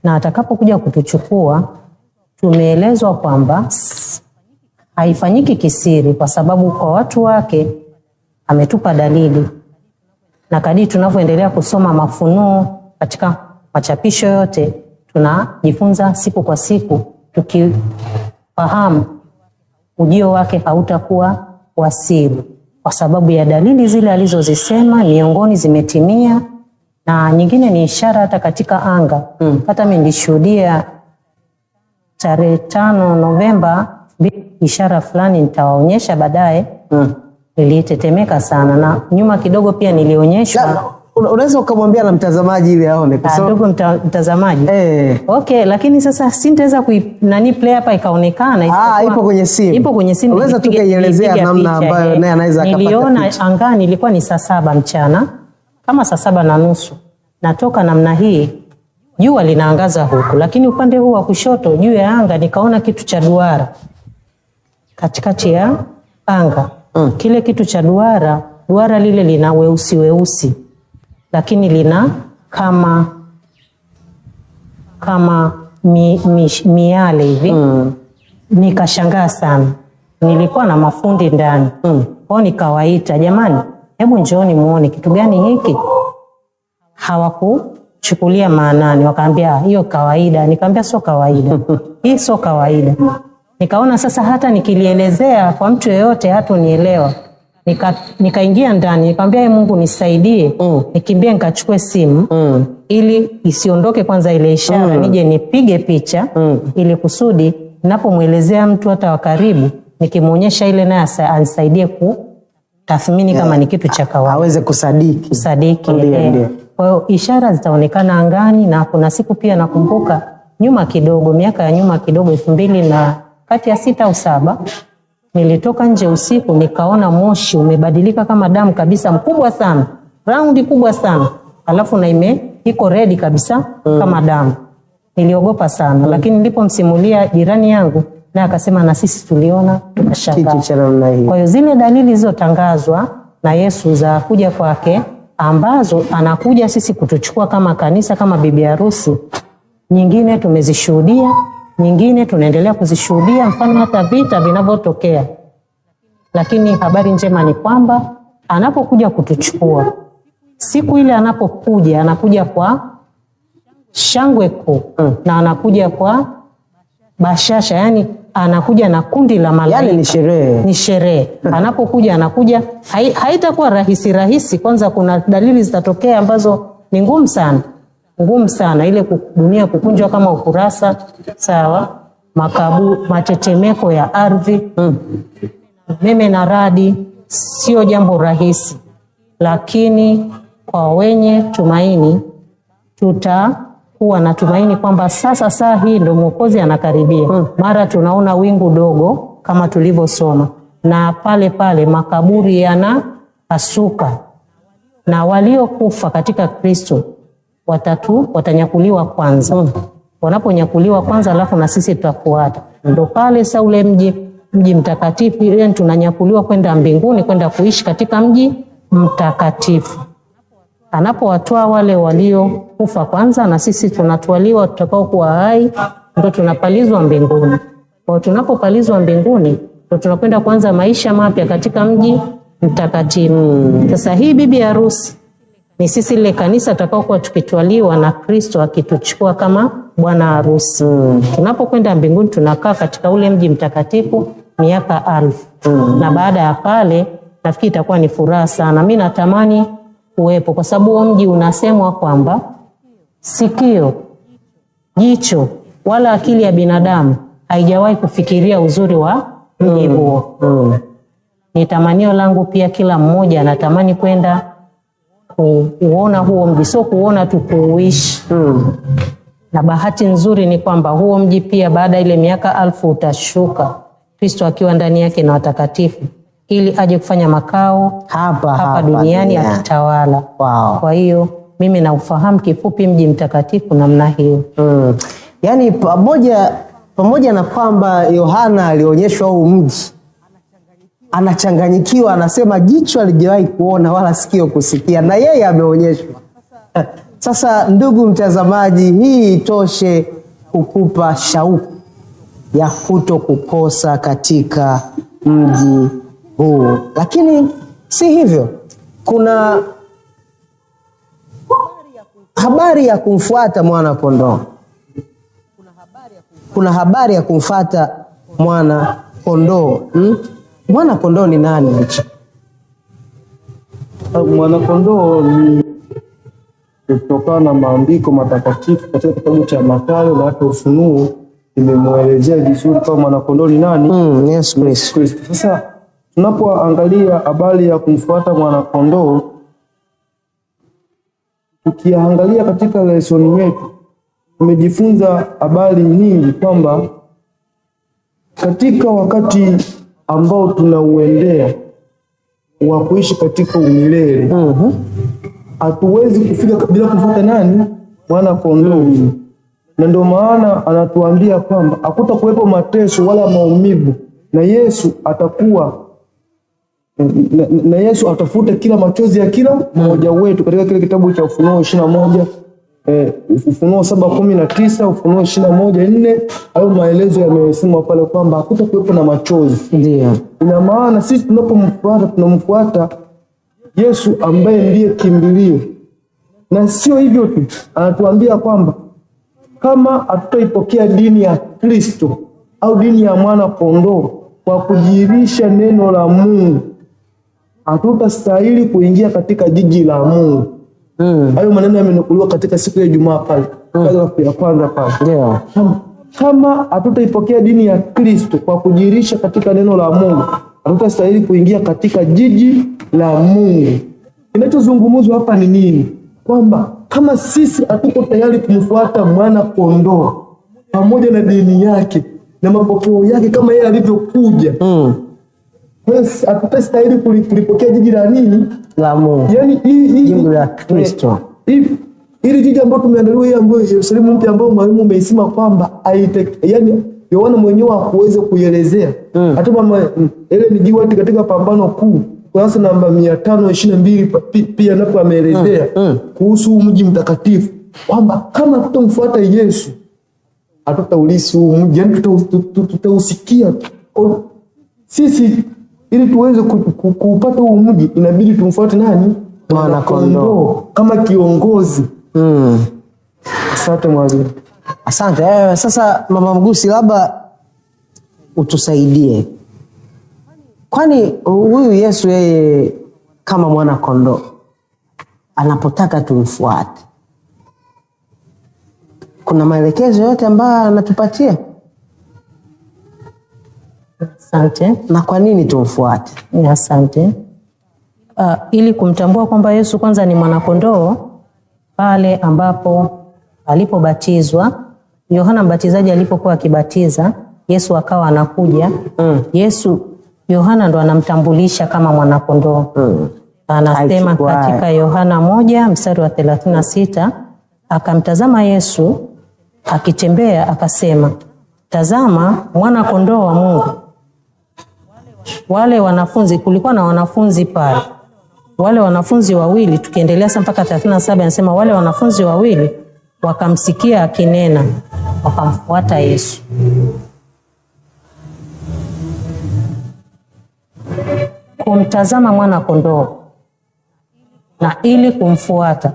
B: Na atakapokuja kutuchukua, tumeelezwa kwamba haifanyiki kisiri, kwa sababu kwa watu wake ametupa dalili. Na kadiri tunavyoendelea kusoma mafunuo katika machapisho yote, tunajifunza siku kwa siku, tukifahamu ujio wake hautakuwa wa siri, kwa sababu ya dalili zile alizozisema, miongoni zimetimia, na nyingine ni ishara hata katika anga. Hata mimi nilishuhudia tarehe 5 Novemba ishara fulani, nitawaonyesha baadaye. Nilitetemeka sana, na nyuma kidogo pia nilionyeshwa.
A: Unaweza ukamwambia na mtazamaji ili aone kwa
B: sababu mtazamaji. Okay, lakini sasa sintaweza play hapa ikaonekana.
A: Ipo kwenye simu.
B: Ipo kwenye simu.
A: Unaweza tukaielezea namna ambayo naye anaweza akapata picha.
B: Niliona angani ilikuwa ni saa 7 mchana, kama saa 7:30. Natoka namna hii, jua linaangaza huku, lakini upande huu wa kushoto juu ya anga nikaona kitu cha duara katikati ya anga. Kile kitu cha duara lile lina weusi, lakini lina kama miale hivi. Nikashangaa sana, nilikuwa na mafundi ndani. Kwao nikawaita, jamani, hebu njooni muone kitu gani hiki. Hawakuchukulia maanani, wakaambia hiyo kawaida. Nikamwambia sio kawaida. Hii sio kawaida. Nikaona sasa hata nikilielezea kwa mtu yeyote hatanielewa. Nikaingia ndani, nikamwambia Mungu nisaidie. Nikimbia nikachukue simu ili isiondoke kwanza ile ishara, nije nipige picha ili kusudi ninapomwelezea mtu hata wa karibu, nikimuonyesha ile naye anisaidie kutathmini kama ni kitu cha kawaida,
A: aweze kusadiki.
B: Kwa hiyo ishara zitaonekana angani. Na kuna siku pia nakumbuka nyuma kidogo, miaka ya nyuma kidogo, 2000 na kati ya 6 au 7, nilitoka nje usiku, nikaona moshi umebadilika kama damu kabisa, mkubwa sana, raundi kubwa sana, alafu na iko red kabisa kama damu. Niliogopa sana, lakini nilipomsimulia jirani yangu, na akasema na sisi tuliona, tukashangaa. Kwa hiyo zile dalili zilizotangazwa na Yesu za kuja kwake, ambazo anakuja sisi kutuchukua kama kanisa, kama bibi harusi, nyingine tumezishuhudia, nyingine tunaendelea kuzishuhudia, mfano hata vita vinavyotokea. Lakini habari njema ni kwamba anapokuja kutuchukua siku ile anapokuja, anakuja kwa shangwe kuu na anakuja kwa bashasha, yani anakuja na kundi la malaika.
A: Yani ni sherehe.
B: Anapokuja anakuja, haitakuwa rahisi. Kwanza kuna dalili zitatokea ambazo ni ngumu sana, ile dunia kukunjwa kama ukurasa, sawa, matetemeko ya ardhi, meme na radi, sio jambo rahisi. Lakini kwa wenye tumaini, tutakuwa na tumaini kwamba sasa saa hii ndio Mwokozi anakaribia. Mara tunaona wingu dogo kama tulivyosoma, na pale makaburi yanapasuka, na waliokufa katika Kristo watanyakuliwa kwanza. Wanaponyakuliwa kwanza, alafu na sisi tutafuata. Ndio pale sasa ule mji mtakatifu, yani tunanyakuliwa kwenda mbinguni, kwenda kuishi katika mji mtakatifu. Anapowatoa wale waliokufa kwanza, na sisi tunatwaliwa, tutakao kuwa hai, ndio tunapalizwa mbinguni. Kwa tunapopalizwa mbinguni, ndio tunakwenda kuanza maisha mapya katika mji mtakatifu. Sasa hii bibi harusi ni sisi, ile kanisa tutakao kuwa tukitwaliwa na Kristo akituchukua kama bwana harusi. Tunapokwenda mbinguni, tunakaa katika ule mji mtakatifu miaka 1000. Na baada ya pale nafikiri itakuwa ni furaha sana. Mimi natamani kuwepo, kwa sababu huo mji unasemwa kwamba sikio, jicho wala akili ya binadamu haijawahi kufikiria uzuri wa mji huo. Ni tamanio langu pia, kila mmoja anatamani kwenda kuona huo mji, sio kuona tu, kuuishi. Na bahati nzuri ni kwamba huo mji pia baada ile miaka 1000 utashuka, Kristo akiwa ndani yake na watakatifu, ili aje kufanya makao hapa duniani akitawala. Kwa hiyo mimi naufahamu kifupi mji mtakatifu namna hiyo.
A: Yani pamoja na kwamba Yohana alionyeshwa huu mji, anachanganyikiwa, anasema jicho alijawahi kuona wala sikio kusikia, na yeye ameonyeshwa. Sasa ndugu mtazamaji, hii itoshe kukupa shauku ya kuto kukosa katika mji huu. Lakini si hivyo, kuna habari ya kumfuata mwana kondoo. Kuna habari ya kumfuata mwana kondoo. Mwana kondoo ni nani hicho?
C: Mwana kondoo ni kutokana na maandiko matakatifu katika kitabu cha Mathayo na hata Ufunuo, imemwelezea vizuri kama mwana kondoo ni nani?
A: Yesu Kristo.
C: Sasa tunapoangalia habari ya kumfuata mwana kondoo, tukiangalia katika lesoni yetu, tumejifunza habari nyingi kwamba katika wakati ambao tunauendea wa kuishi katika umilele, hatuwezi kufika bila kufuata nani? Mwana kondoo. Na ndio maana anatuambia kwamba hakutakuwepo mateso wala maumivu, na Yesu atakuwa na Yesu atafuta kila machozi ya kila mmoja wetu, katika kile kitabu cha Ufunuo 21, Ufunuo 7:19, Ufunuo 21:4. Hayo maelezo yamesema pale kwamba hakutakuwepo na machozi.
A: Ndio
C: ina maana sisi tunamfuata Yesu ambaye ndiye kimbilio. Na sio hivyo tu, anatuambia kwamba kama hatutaipokea dini ya Kristo au dini ya mwana kondoo kwa kujirisha neno la Mungu, hatutastahili kuingia katika jiji la Mungu. Hayo maneno yamenukuliwa katika siku ya Ijumaa pale, paragrafu ya kwanza pale.
A: Ndio.
C: Kama hatutaipokea dini ya Kristo kwa kujirisha katika neno la Mungu, hatutastahili kuingia katika jiji la Mungu. Kinachozungumzwa hapa ni nini? Kwamba kama sisi hatuko tayari kumfuata mwana kondoo pamoja na dini yake na mapokeo yake kama yeye alivyokuja, hatutastahili kulipokea jiji la nini? La Mungu. Yani jiji la Kristo. Ili jiji ambalo tumeandaliwa, hii ambayo Yerusalemu mpya, ambayo mwalimu umeisema kwamba yani Yohana mwenyewe hakuweza kuielezea. Hata mama ile ni jiwe katika Pambano Kuu kurasa namba 522 pia napo ameelezea kuhusu mji mtakatifu kwamba kama tutamfuata Yesu hatutaulisi huu mji, yani tutausikia. Sisi ili tuweze kupata huu mji inabidi tumfuate nani?
A: mwana kondoo
C: kama kiongozi. Asante mwalimu.
A: Asante. Sasa Mama Mgusi, labda utusaidie, kwani huyu Yesu yeye kama mwana kondoo anapotaka tumfuate, kuna maelekezo yote ambayo anatupatia?
B: Asante.
A: Na kwa nini tumfuate?
B: Asante. Ili kumtambua kwamba Yesu kwanza ni mwanakondoo, pale ambapo alipobatizwa, Yohana Mbatizaji alipokuwa akibatiza, Yesu akawa anakuja. Yohana ndo anamtambulisha kama mwanakondoo. Anasema katika Yohana 1:36, akamtazama Yesu akitembea akasema, tazama mwana kondoo wa Mungu. Wale wanafunzi, kulikuwa na wanafunzi pale, wale wanafunzi wawili, tukiendelea sasa mpaka 37, anasema wale wanafunzi wawili wakamsikia akinena, wakamfuata Yesu. Kumtazama mwana kondoo na ili kumfuata.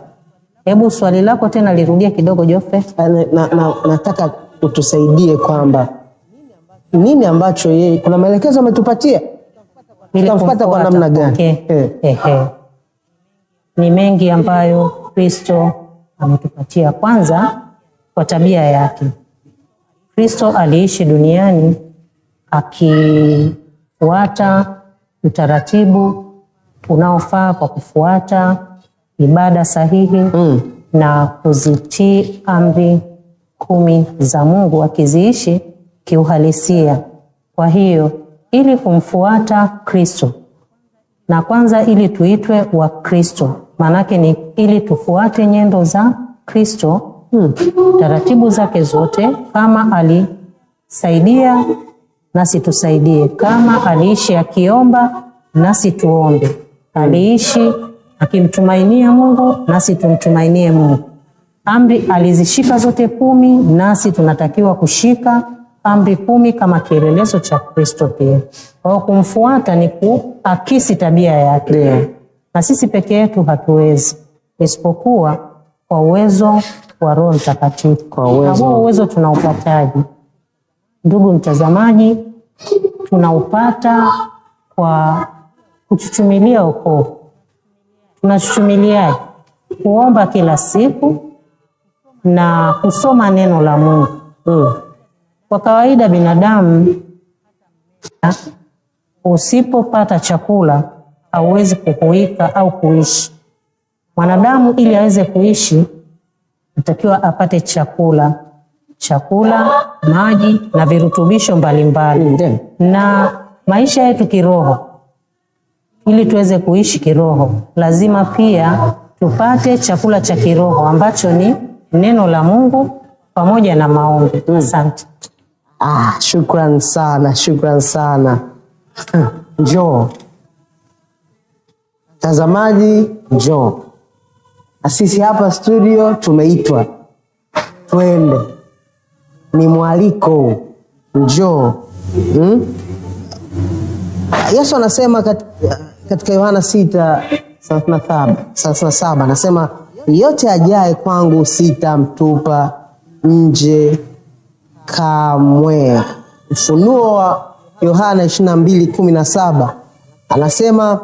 B: Hebu swali lako tena lirudia kidogo Jofe.
A: Nataka utusaidie kwamba nini ambacho yeye, kuna maelekezo ametupatia, tutamfuata kwa namna gani?
B: Ni mengi ambayo Kristo ametupatia. Kwanza, kwa tabia yake. Kristo aliishi duniani akifuata utaratibu unaofaa kwa kufuata ibada sahihi na kuzitii amri 10 za Mungu, akiziishi kiuhalisia. Kwa hiyo ili kumfuata Kristo, na kwanza ili tuitwe wa Kristo, manake ni ili tufuate nyendo za Kristo, taratibu zake zote. Kama alisaidia nasi tusaidie, kama aliishi akiomba nasi tuombe, aliishi akimtumainia Mungu nasi tumtumainie Mungu. Amri alizishika zote 10, nasi tunatakiwa kushika amri 10 kama kielelezo cha Kristo pia. Kwa kumfuata ni kuakisi tabia yake. Na sisi peke yetu hatuwezi, isipokuwa kwa uwezo wa Roho Mtakatifu. Kwa uwezo tunaupataje? Ndugu mtazamaji, tunaupata kwa kuchuchumilia wokovu. Tunachuchumiliaje? Kuomba kila siku na kusoma neno la Mungu. Kwa kawaida binadamu, usipopata chakula hauwezi kuhuika au kuishi. Mwanadamu ili aweze kuishi anatakiwa apate chakula, maji na virutubisho mbalimbali. Na maisha yetu kiroho, ili tuweze kuishi kiroho, lazima pia tupate chakula cha kiroho ambacho ni neno la Mungu pamoja na maombi. Asante.
A: Shukran sana. Njoo mtazamaji, njoo. Na sisi hapa studio tumeitwa twende, ni mwaliko, njoo. Yesu anasema katika Yohana 6:37 anasema, yote ajaye kwangu sitamtupa nje kamwe. Ufunuo wa Yohana 22:17 anasema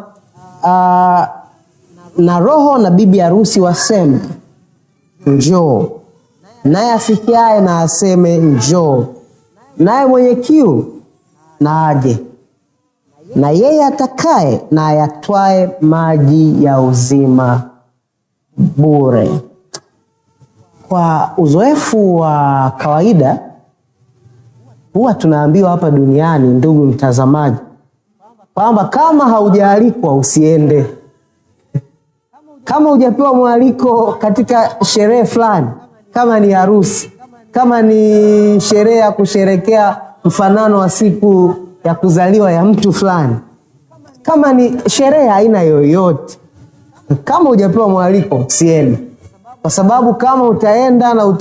A: na roho na bibi harusi waseme njoo, naye asikiaye na aseme njoo, naye mwenye kiu na aje, na yeye atakaye na ayatwae maji ya uzima bure. Kwa uzoefu wa kawaida huwa tunaambiwa hapa duniani, ndugu mtazamaji, kwamba kama haujaalikwa usiende. Kama hujapewa mwaliko katika sherehe fulani, kama ni harusi, kama ni sherehe ya kusherekea mfanano wa siku ya kuzaliwa ya mtu fulani, kama ni sherehe aina yoyote, kama hujapewa mwaliko usiende. Kwa sababu kama utaenda na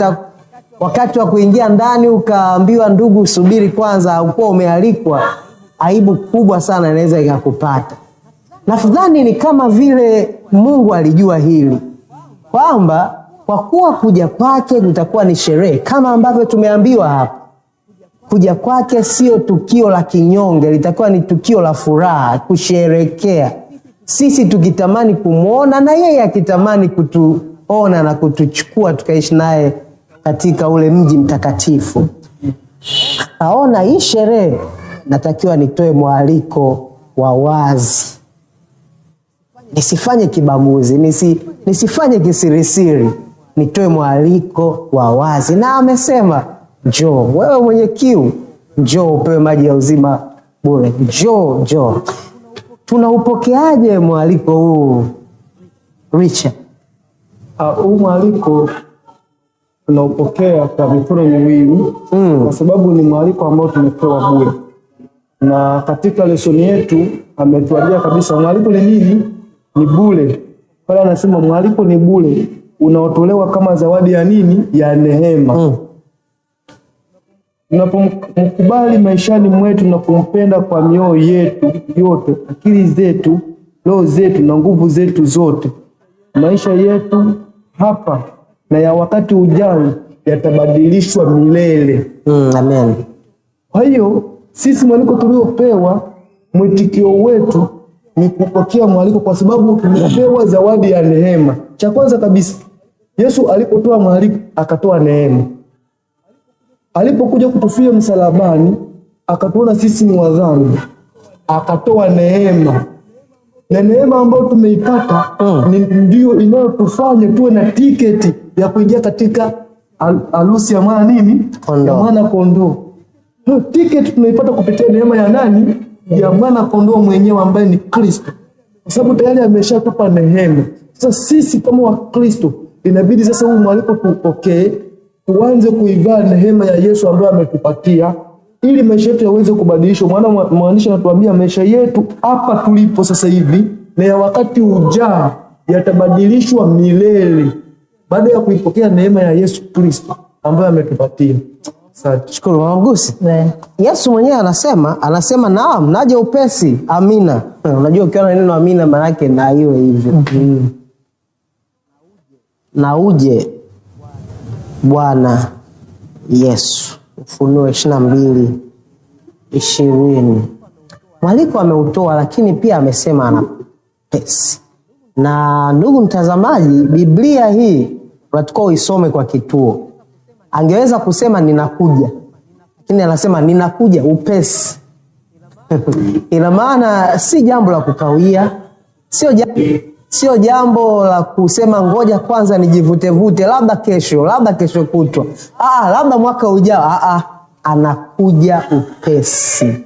A: wakati wa kuingia ndani ukaambiwa ndugu subiri kwanza, haukuwa umealikwa, aibu kubwa sana inaweza ikakupata. Nadhani ni kama vile Mungu alijua hili kwamba kwa kuwa kuja kwake kutakuwa ni sherehe, kama ambavyo tumeambiwa hapa. Kuja kwake sio tukio la kinyonge, litakuwa ni tukio la furaha, kusherekea. Sisi tukitamani kumwona na yeye akitamani kutuona na kutuchukua tukaishi naye katika ule mji mtakatifu. Aona hii sherehe, natakiwa nitoe mwaliko wa wazi. Nisifanye kibaguzi, nisifanye kisirisiri, nitoe mwaliko wa wazi. Na amesema, njoo wewe mwenye kiu, njoo upewe maji ya uzima bure. Njoo. Tunaupokeaje mwaliko huu, Richard?
C: Huu mwaliko tunaupokea kwa mikono miwili, kwa sababu ni mwaliko ambao tumepewa bure. Na katika lesoni yetu ametuambia kabisa mwaliko ni nini? Ni bure. Pale anasema mwaliko ni bure, unaotolewa kama zawadi ya nini? Ya neema. Tunapomkubali maishani mwetu na kumpenda kwa mioyo yetu yote, akili zetu, roho zetu na nguvu zetu zote, maisha yetu hapa na ya wakati ujao yatabadilishwa milele.
A: Amen.
C: Kwa hiyo sisi mwaliko tuliopewa, mwitikio wetu ni kupokea mwaliko, kwa sababu tumepewa zawadi ya neema. Cha kwanza kabisa, Yesu alipotoa mwaliko akatoa neema. Alipokuja kutufia msalabani, akatuona sisi ni wadhambi, akatoa neema. Na neema ambayo tumeipata ndio inayotufanya tuwe na tiketi ya kuingia katika harusi ya mwana nini? Ya mwana kondoo. Hiyo tiketi tunaipata kupitia neema ya nani? Ya mwana kondoo mwenyewe ambaye ni Kristo. Kwa sababu tayari ameshatupa neema. Sasa sisi kama wa Kristo inabidi sasa huu mwaliko tuupokee, tuanze kuivaa neema ya Yesu ambayo ametupatia, ili maisha yetu yaweze kubadilishwa. Maana mwandishi anatuambia maisha yetu hapa tulipo sasa hivi na ya wakati ujao yatabadilishwa milele baada ya kuipokea neema ya Yesu Kristo ambayo ametupatia.
A: Shukuru Mwagusi. Yesu mwenyewe anasema naam, naje upesi. Amina. Unajua ukiona neno amina maana yake na iwe hivyo. Na uje Bwana Yesu. Ufunuo 22:20. Mwaliko ameutoa, lakini pia amesema ana pesi. Na ndugu mtazamaji, Biblia hii unatakiwa uisome kwa kituo. Angeweza kusema ninakuja, lakini anasema ninakuja upesi. Ina maana si jambo la kukawia, sio jambo la kusema ngoja kwanza nijivute-vute, labda kesho kutwa, labda mwaka ujao. Anakuja upesi.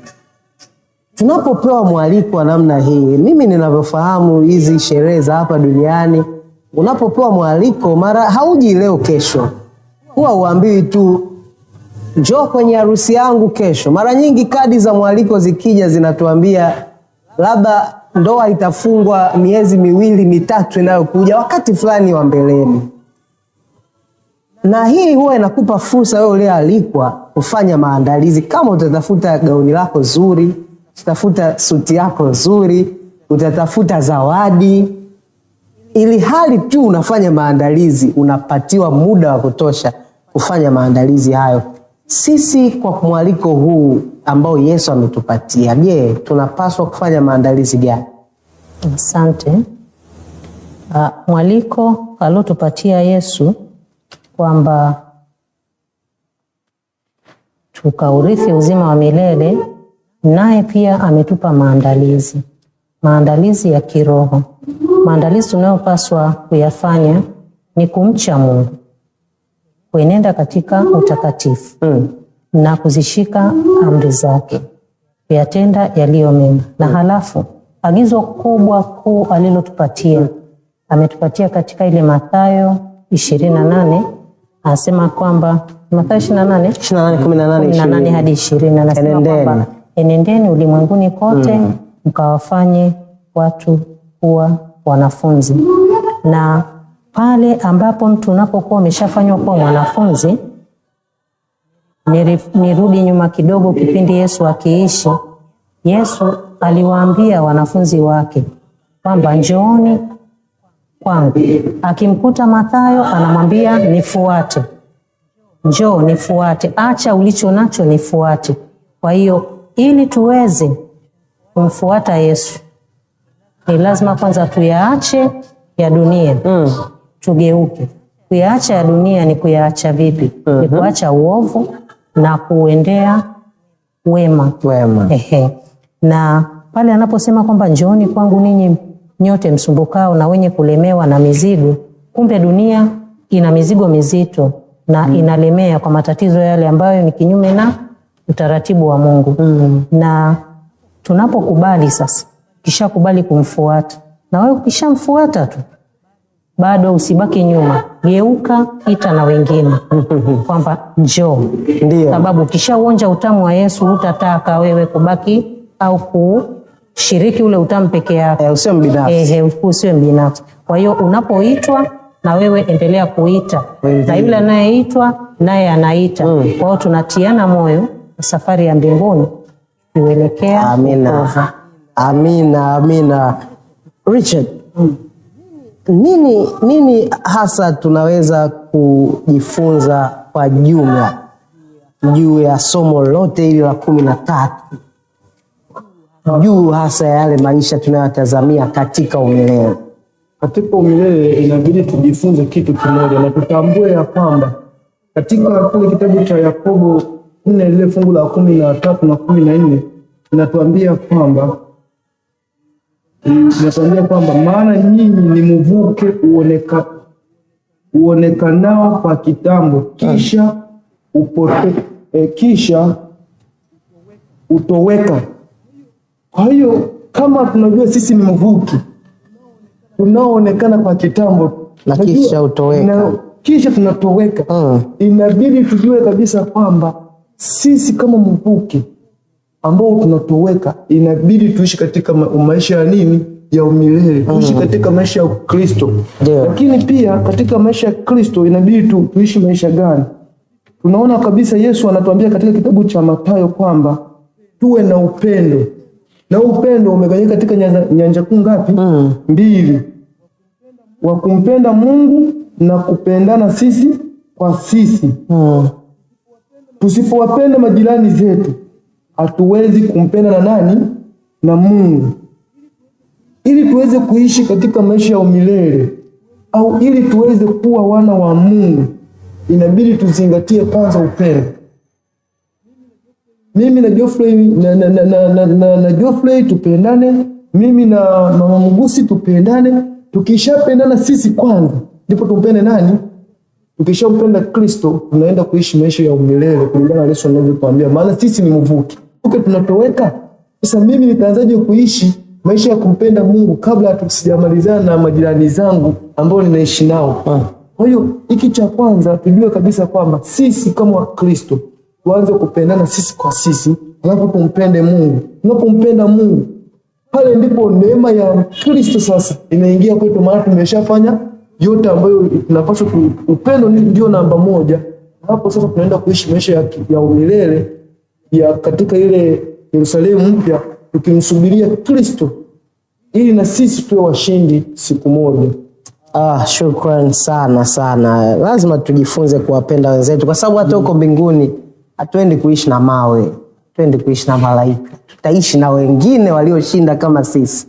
A: Tunapopewa mwaliko wa namna hii, mimi ninavyofahamu hizi sherehe za hapa duniani, unapopewa mwaliko mara hauji leo kesho. Huwa uambiwi tu njoo kwenye harusi yangu kesho. Mara nyingi kadi za mwaliko zikija zinatuambia labda ndoa itafungwa miezi 2-3 inayokuja, wakati fulani wa mbeleni. Na hii huwa inakupa fursa wewe uliyealikwa kufanya maandalizi. Kama utatafuta gauni lako zuri, utatafuta suti yako nzuri, utatafuta zawadi, ili hali tu unafanya maandalizi, unapatiwa muda wa kutosha kufanya maandalizi hayo. Sisi kwa mwaliko huu ambao Yesu ametupatia, je, tunapaswa kufanya maandalizi gani?
B: Asante. Mwaliko aliotupatia Yesu kwamba tukaurithi uzima wa milele, naye pia ametupa maandalizi ya kiroho. Maandalizi tunayopaswa kuyafanya ni kumcha Mungu, kuenenda katika utakatifu na kuzishika amri zake, kuyatenda yaliyo mema. Na halafu agizo kuu alilotupatia, ametupatia katika ile Mathayo 28, anasema kwamba Mathayo 28:18 hadi 20, anasema kwamba enendeni ulimwenguni kote mkawafanye watu kuwa wanafunzi. Na pale ambapo mtu unapokuwa umeshafanywa kuwa mwanafunzi, nirudi nyuma kidogo, kipindi Yesu akiishi, Yesu aliwaambia wanafunzi wake kwamba njooni kwangu. Akimkuta Mathayo anamwambia nifuate. Njoo nifuate, acha ulicho nacho nifuate. Kwa hiyo ili tuweze kumfuata Yesu ni lazima kwanza tuyaache ya dunia. Tugeuke. Kuyaacha ya dunia ni kuyaacha vipi? Ni kuacha uovu na kuendea wema. Na pale anaposema kwamba njooni kwangu ninyi nyote msumbukao na wenye kulemewa na mizigo, kumbe dunia ina mizigo mizito na inalemea kwa matatizo yale ambayo ni kinyume na utaratibu wa Mungu. Na tunapokubali sasa, kisha kubali kumfuata, na wewe ukishamfuata tu bado usibaki nyuma, geuka, ita na wengine kwamba njoo.
A: Ndio.
B: Sababu ukishaonja utamu wa Yesu hutataka wewe kubaki au kushiriki ule utamu peke yako.
A: Usiwe mbinafsi.
B: Usiwe mbinafsi. Kwa hiyo unapoitwa na wewe endelea kuita. Na yule anayeitwa naye anaita. Kwa hiyo tunatiana moyo safari ya mbinguni tuelekea.
A: Amina. Amina. Richard, nini hasa tunaweza kujifunza kwa jumla juu ya somo lote hili la 13, juu hasa yale maisha tunayotazamia katika umilele?
C: Katika umilele inabidi tujifunze kitu kimoja na tutambue ya kwamba katika kile kitabu cha Yakobo 4 ile fungu la 13 na 14 inatuambia kwamba maana nyinyi ni mvuke uonekanao kwa kitambo kisha utoweka. Kwa hiyo kama tunajua sisi ni mvuki unaoonekana kwa kitambo
A: na kisha utoweka,
C: kisha tunatoweka, inabidi tujue kabisa kwamba sisi kama mvuki ambao tunatoweka inabidi tuishi katika maisha ya nini? Ya umilele. Tuishi katika maisha ya Kristo. Lakini pia katika maisha ya Kristo inabidi tuishi maisha gani? Tunaona kabisa Yesu anatuambia katika kitabu cha Mathayo kwamba tuwe na upendo. Na upendo umegawanyika katika nyanja kuu ngapi? 2. Wa kumpenda Mungu na kupendana sisi kwa sisi. Tusipowapenda majirani zetu, hatuwezi kumpenda na nani? Na Mungu. Ili tuweze kuishi katika maisha ya umilele au ili tuweze kuwa wana wa Mungu, inabidi tuzingatie kwanza upendo. Mimi na Geoffrey tupendane, mimi na Mama Mugusi tupendane. Tukishapendana sisi kwanza, ndipo tumpende nani? Tukishampenda Kristo, tunaenda kuishi maisha ya umilele kulingana na Yesu anavyotuambia. Maana sisi ni mvuki. Tunatoweka. Sasa mimi nitaanzaje kuishi maisha ya kumpenda Mungu kabla tusijamalizana na majirani zangu ambao ninaishi nao? Kwa hiyo hiki cha kwanza tujue kabisa kwamba sisi kama Wakristo tuanze kupendana sisi kwa sisi, alafu tumpende Mungu. Tunapompenda Mungu, pale ndipo neema ya Kristo sasa inaingia kwetu, maana tumeshafanya yote ambayo tunapaswa. Upendo ndio namba 1. Hapo sasa tunaenda kuishi maisha ya umilele ya katika ile Yerusalemu mpya, tukimsubiria Kristo ili na sisi tuwe washindi siku moja.
A: Shukrani sana. Lazima tujifunze kuwapenda wenzetu, kwa sababu hata huko mbinguni hatuendi kuishi na mawe, hatuendi kuishi na malaika, tutaishi na wengine walioshinda kama sisi.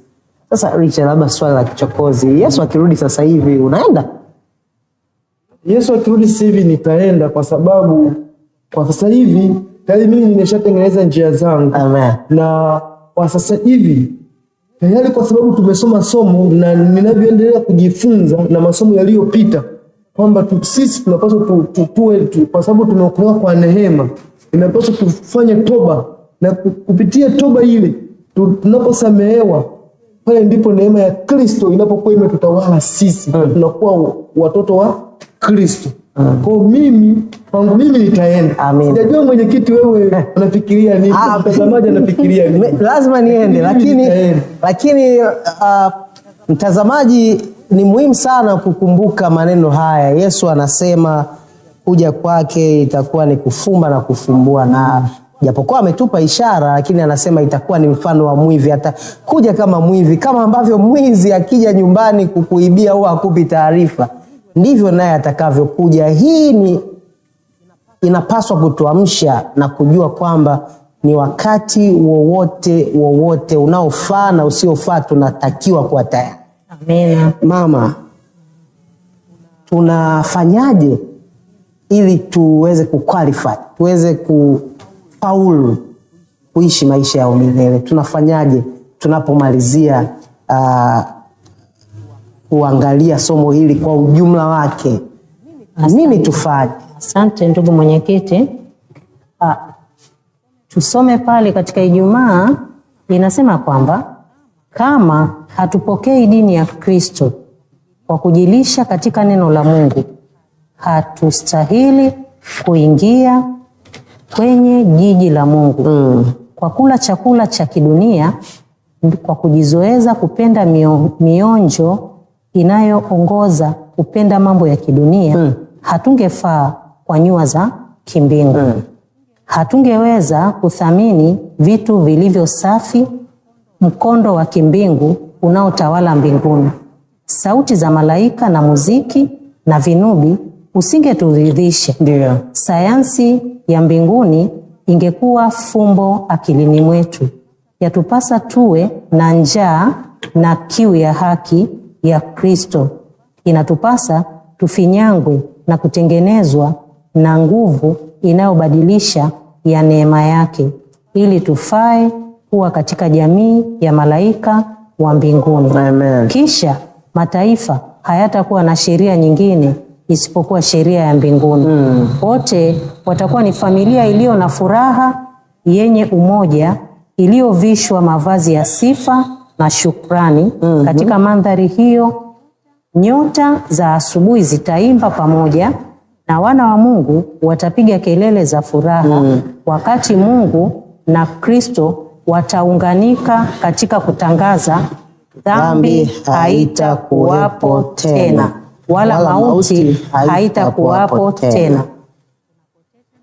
A: Sasa Richard, labda swali la kichokozi, Yesu akirudi sasa hivi unaenda?
C: Yesu akirudi sasa hivi nitaenda, kwa sababu kwa sasa hivi tayari mimi nimeshatengeneza njia zangu.
A: Amen.
C: Na kwa sasa hivi tayari, kwa sababu tumesoma somo na ninavyoendelea kujifunza na masomo yaliyopita kwamba sisi tunapaswa kwa sababu tumeokolewa kwa neema, inapaswa tufanye toba, na kupitia toba ile tunaposamehewa, pale ndipo neema ya Kristo inapokuwa imetutawala sisi. Tunakuwa watoto wa Kristo. Kwa mimi, kwangu mimi nitaenda. Sijajua mwenyekiti wewe unafikiria nini? Mtazamaji anafikiria nini?
A: Lazima niende, lakini mtazamaji, ni muhimu sana kukumbuka maneno haya. Yesu anasema kuja kwake itakuwa ni kufumba na kufumbua, na Japokuwa ametupa ishara, lakini anasema itakuwa ni mfano wa mwivi. Atakuja kama mwivi, kama ambavyo mwizi akija nyumbani kukuibia au akupi taarifa, ndivyo naye atakavyokuja. Hii inapaswa kutuamsha na kujua kwamba ni wakati wowote unaofaa na usiofaa tunatakiwa kuwa tayari.
B: Amina.
A: Mama, tunafanyaje ili tuweze kuqualify, tuweze kufaulu kuishi maisha ya milele? Tunafanyaje tunapomalizia kuangalia somo hili kwa ujumla wake? Nini tufanye?
B: Asante ndugu mwenyekiti. Tusome pale katika Ijumaa, inasema kwamba kama hatupokei dini ya Kristo kwa kujilisha katika neno la Mungu, hatustahili kuingia kwenye jiji la Mungu. Kwa kula chakula cha kidunia, kwa kujizoeza kupenda mionjo inayoongoza kupenda mambo ya kidunia, hatungefaa kwa nyua za kimbingu. Hatungeweza kuthamini vitu vilivyo safi, mkondo wa kimbingu unaotawala mbinguni. Sauti za malaika na muziki na vinubi usingeturidhisha.
A: Ndio.
B: Sayansi ya mbinguni ingekuwa fumbo akilini mwetu. Yatupasa tuwe na njaa na kiu ya haki ya Kristo. Inatupasa tufinyangwe na kutengenezwa na nguvu inayobadilisha ya neema yake, ili tufae kuwa katika jamii ya malaika wa mbinguni.
A: Amen.
B: Kisha mataifa hayatakuwa na sheria nyingine isipokuwa sheria ya mbinguni. Wote watakuwa ni familia iliyo na furaha, yenye umoja, iliyovishwa mavazi ya sifa na shukrani. Katika mandhari hiyo, nyota za asubuhi zitaimba pamoja na wana wa Mungu watapiga kelele za furaha, wakati Mungu na Kristo wataunganika katika kutangaza dhambi haitakuwapo tena, wala mauti haitakuwapo tena.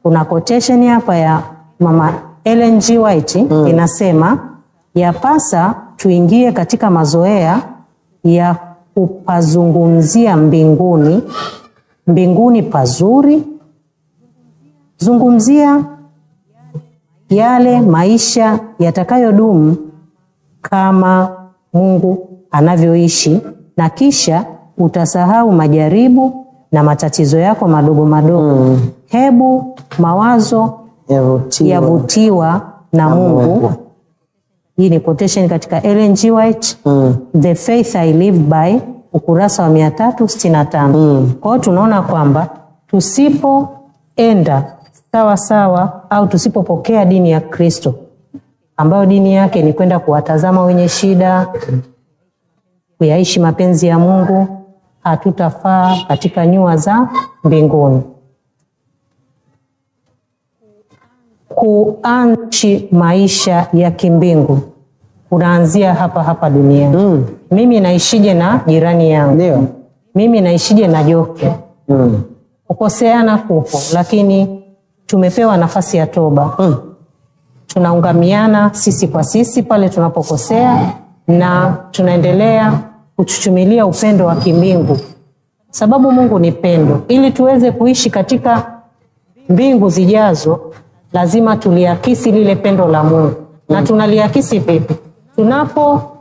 B: Kuna quotation hapa ya Mama Ellen G. White, inasema yapasa tuingie katika mazoea ya kupazungumzia mbinguni pazuri. Zungumzia yale maisha yatakayodumu kama Mungu anavyoishi, na kisha utasahau majaribu na matatizo yako madogo madogo. Hebu mawazo yavutiwa na Mungu. Hii ni quotation katika Ellen G. White, The Faith I Live By, ukurasa wa 365. Kwa hiyo tunaona kwamba tusipoenda sawa au tusipopokea dini ya Kristo, ambayo dini yake ni kwenda kuwatazama wenye shida, kuyaishi mapenzi ya Mungu, hatutafaa katika nyua za mbinguni. Kuanchi maisha ya kimbingu kunaanzia hapa duniani. Mimi naishije na jirani yangu?
A: Ndio.
B: Mimi naishije na Joke? Kukoseana kupo, lakini tumepewa nafasi ya toba. Tunaungamiana sisi kwa sisi pale tunapokosea, na tunaendelea kuchuchumilia upendo wa kimbingu, sababu Mungu ni pendo. Ili tuweze kuishi katika mbingu zijazo, lazima tuliakisi lile pendo la Mungu. Na tunaliakisi vipi? Tunapopiga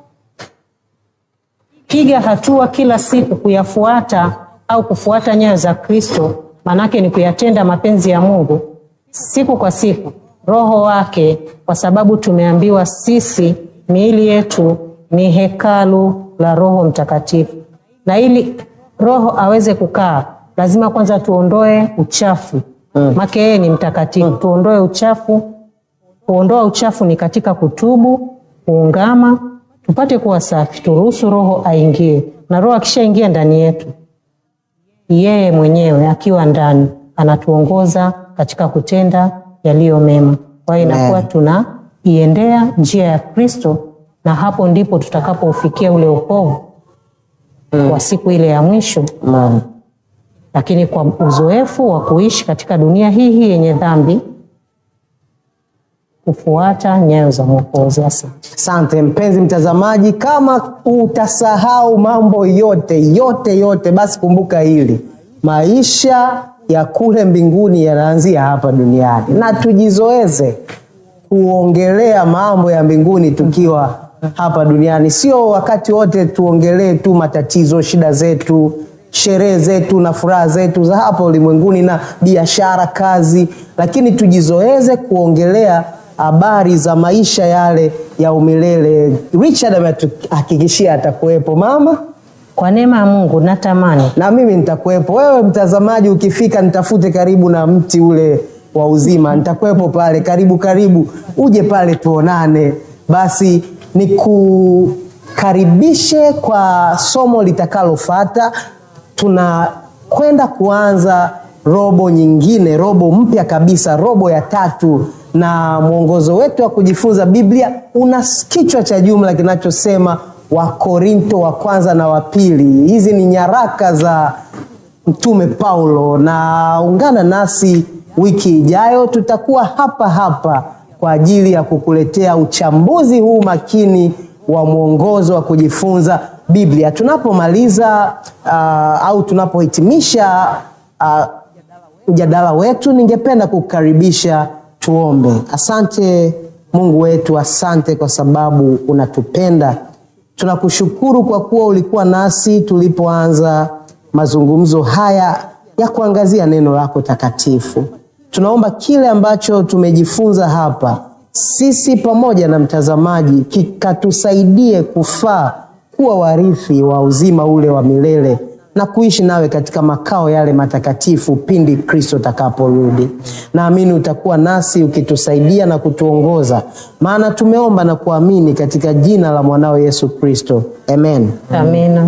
B: hatua kila siku kuyafuata au kufuata nyayo za Kristo, manake ni kuyatenda mapenzi ya Mungu siku kwa siku, Roho wake, kwa sababu tumeambiwa sisi miili yetu ni hekalu la Roho Mtakatifu. Na ili Roho aweze kukaa, lazima kwanza tuondoe uchafu. Make yeye ni mtakatifu. Tuondoe uchafu. Kuondoa uchafu ni katika kutubu, kuungama, tupate kuwa safi, turuhusu Roho aingie. Na Roho akishaingia ndani yetu, yeye mwenyewe akiwa ndani anatuongoza katika kutenda yaliyo mema. Kwa hiyo inakuwa tunaiendea njia ya Kristo, na hapo ndipo tutakapofikia ule wokovu wa siku ile ya mwisho. Lakini kwa uzoefu wa kuishi katika dunia hii yenye dhambi, kufuata nyayo za Mwokozi.
A: Asante mpenzi mtazamaji, kama utasahau mambo yote, basi kumbuka hili: maisha ya kule mbinguni yanaanzia hapa duniani, na tujizoeze kuongelea mambo ya mbinguni tukiwa hapa duniani. Sio wakati wote tuongelee tu matatizo, shida zetu, sherehe zetu na furaha zetu za hapa ulimwenguni na biashara, kazi, lakini tujizoeze kuongelea habari za maisha yale ya umilele. Richard ametuhakikishia atakuwepo. Mama,
B: kwa neema ya Mungu natamani
A: na mimi nitakuwepo. Wewe mtazamaji ukifika nitafute karibu na mti ule wa uzima, nitakuwepo pale. Karibu uje pale tuonane. Basi nikukaribishe kwa somo litakalofuata. Tunakwenda kuanza robo nyingine, robo mpya kabisa, robo ya 3, na mwongozo wetu wa kujifunza Biblia una kichwa cha jumla kinachosema Wakorinto wa kwanza na wa pili. Hizi ni nyaraka za Mtume Paulo, na ungana nasi wiki ijayo. Tutakuwa hapa kwa ajili ya kukuletea uchambuzi huu makini wa mwongozo wa kujifunza Biblia. Tunapomaliza au tunapohitimisha mjadala wetu, ningependa kukaribisha tuombe. Asante Mungu wetu, asante kwa sababu unatupenda. Tunakushukuru kwa kuwa ulikuwa nasi tulipoanza mazungumzo haya ya kuangazia neno lako takatifu. Tunaomba kile ambacho tumejifunza hapa, sisi pamoja na mtazamaji, kikatusaidie kufaa kuwa warithi wa uzima ule wa milele na kuishi nawe katika makao yale matakatifu pindi Kristo atakaporudi. Naamini utakuwa nasi ukitusaidia na kutuongoza, maana tumeomba na kuamini katika jina la mwanao Yesu Kristo. Amen.
B: Amina.